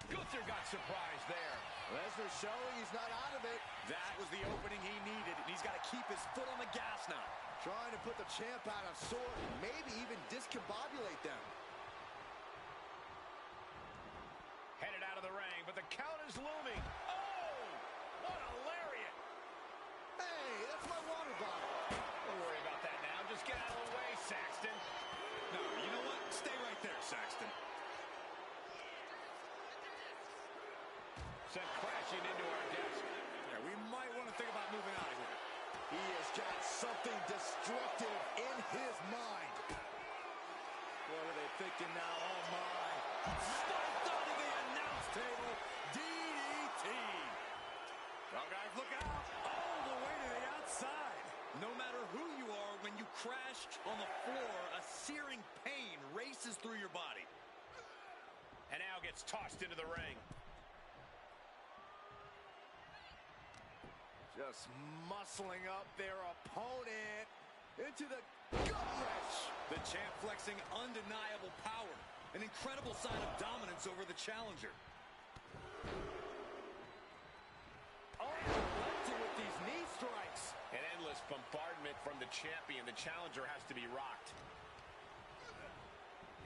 Gunther got surprised there. Lesnar showing he's not out of it. That was the opening he needed, and he's got to keep his foot on the gas now. Trying to put the champ out of sort, maybe even discombobulate them. Headed out of the ring, but the count is looming. Oh, what a lariat. Hey, that's my water bottle. Don't worry about that now. Just get out of the way, Saxton. No, you know what? Stay right there, Saxton. Sent crashing into our desk. Yeah, we might want to think about moving out of here. He has got something destructive in his mind. What are they thinking now? Oh, my. Spiked onto the announce table. DDT. Well, guys, look out. All the way to the outside. No matter who you are, when you crash on the floor, a searing pain races through your body. And now gets tossed into the ring. Just muscling up their opponent into the gut wrench. The champ flexing undeniable power. An incredible sign of dominance over the challenger. Unrelenting with these knee strikes. An endless bombardment from the champion. The challenger has to be rocked.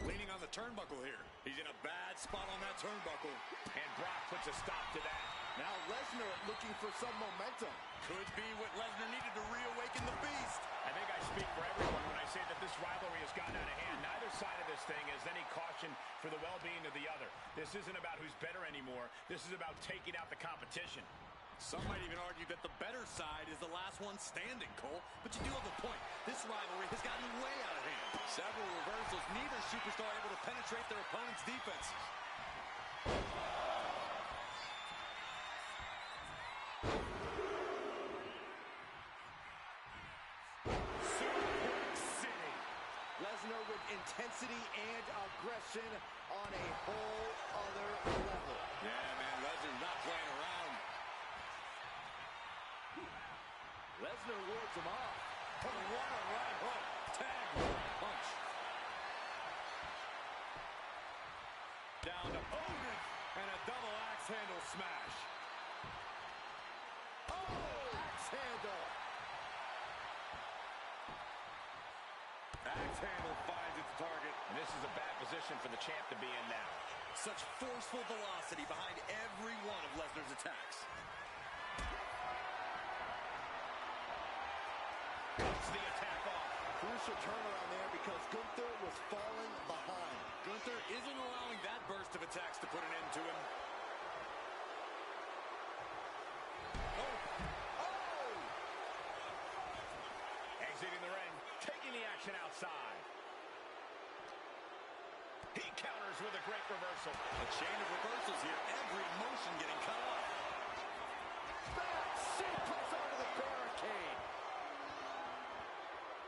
Leaning on the turnbuckle here. He's in a bad spot on that turnbuckle. And Brock puts a stop to that. Now Lesnar looking for some momentum. Could be what Lesnar needed to reawaken the beast. I think I speak for everyone when I say that this rivalry has gotten out of hand. Neither side of this thing has any caution for the well-being of the other. This isn't about who's better anymore. This is about taking out the competition. Some might even argue that the better side is the last one standing, Cole. But you do have a point. This rivalry has gotten way out of hand. Several reversals, neither superstar able to penetrate their opponent's defense. Suplex City. Lesnar with intensity and aggression on a whole other level. Yeah, man, Lesnar's not playing around. Lesnar wards him off. Oh, what a right hook. Tag punch. down to Hogan and a double axe handle smash. Oh, axe handle. Axe handle finds its target. And this is a bad position for the champ to be in now. Such forceful velocity behind every one of Lesnar's attacks. Cuts the attack off. Crucial turnaround there because Gunther was falling behind. Gunther isn't allowing that burst of attacks to put an end to him. Oh! Oh! Exiting the ring, taking the action outside. He counters with a great reversal. A chain of reversals here. Every motion getting cut off. Back suplex onto the barricade.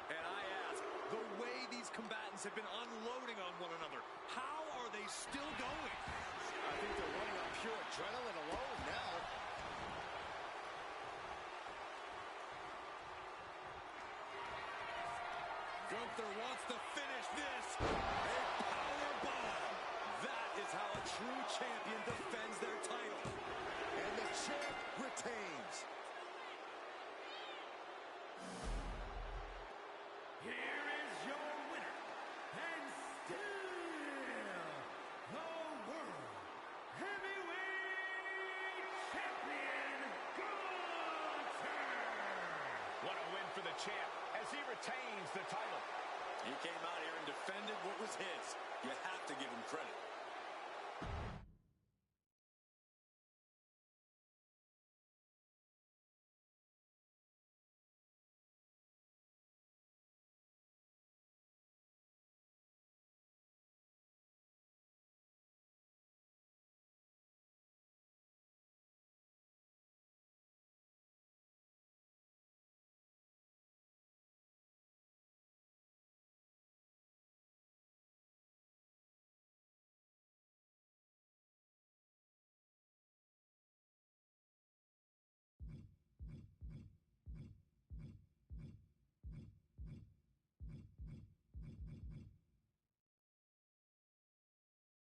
And I ask, the way these combatants have been unloading on one another, how are they still going? I think they're running on pure adrenaline alone now. Gunther wants to finish this. A power bomb. That is how a true champion defends their title. And the champ retains. Here is your winner, and still the World Heavyweight Champion, Gunther! What a win for the champ as he retains the title. He came out here and defended what was his. You have to give him credit.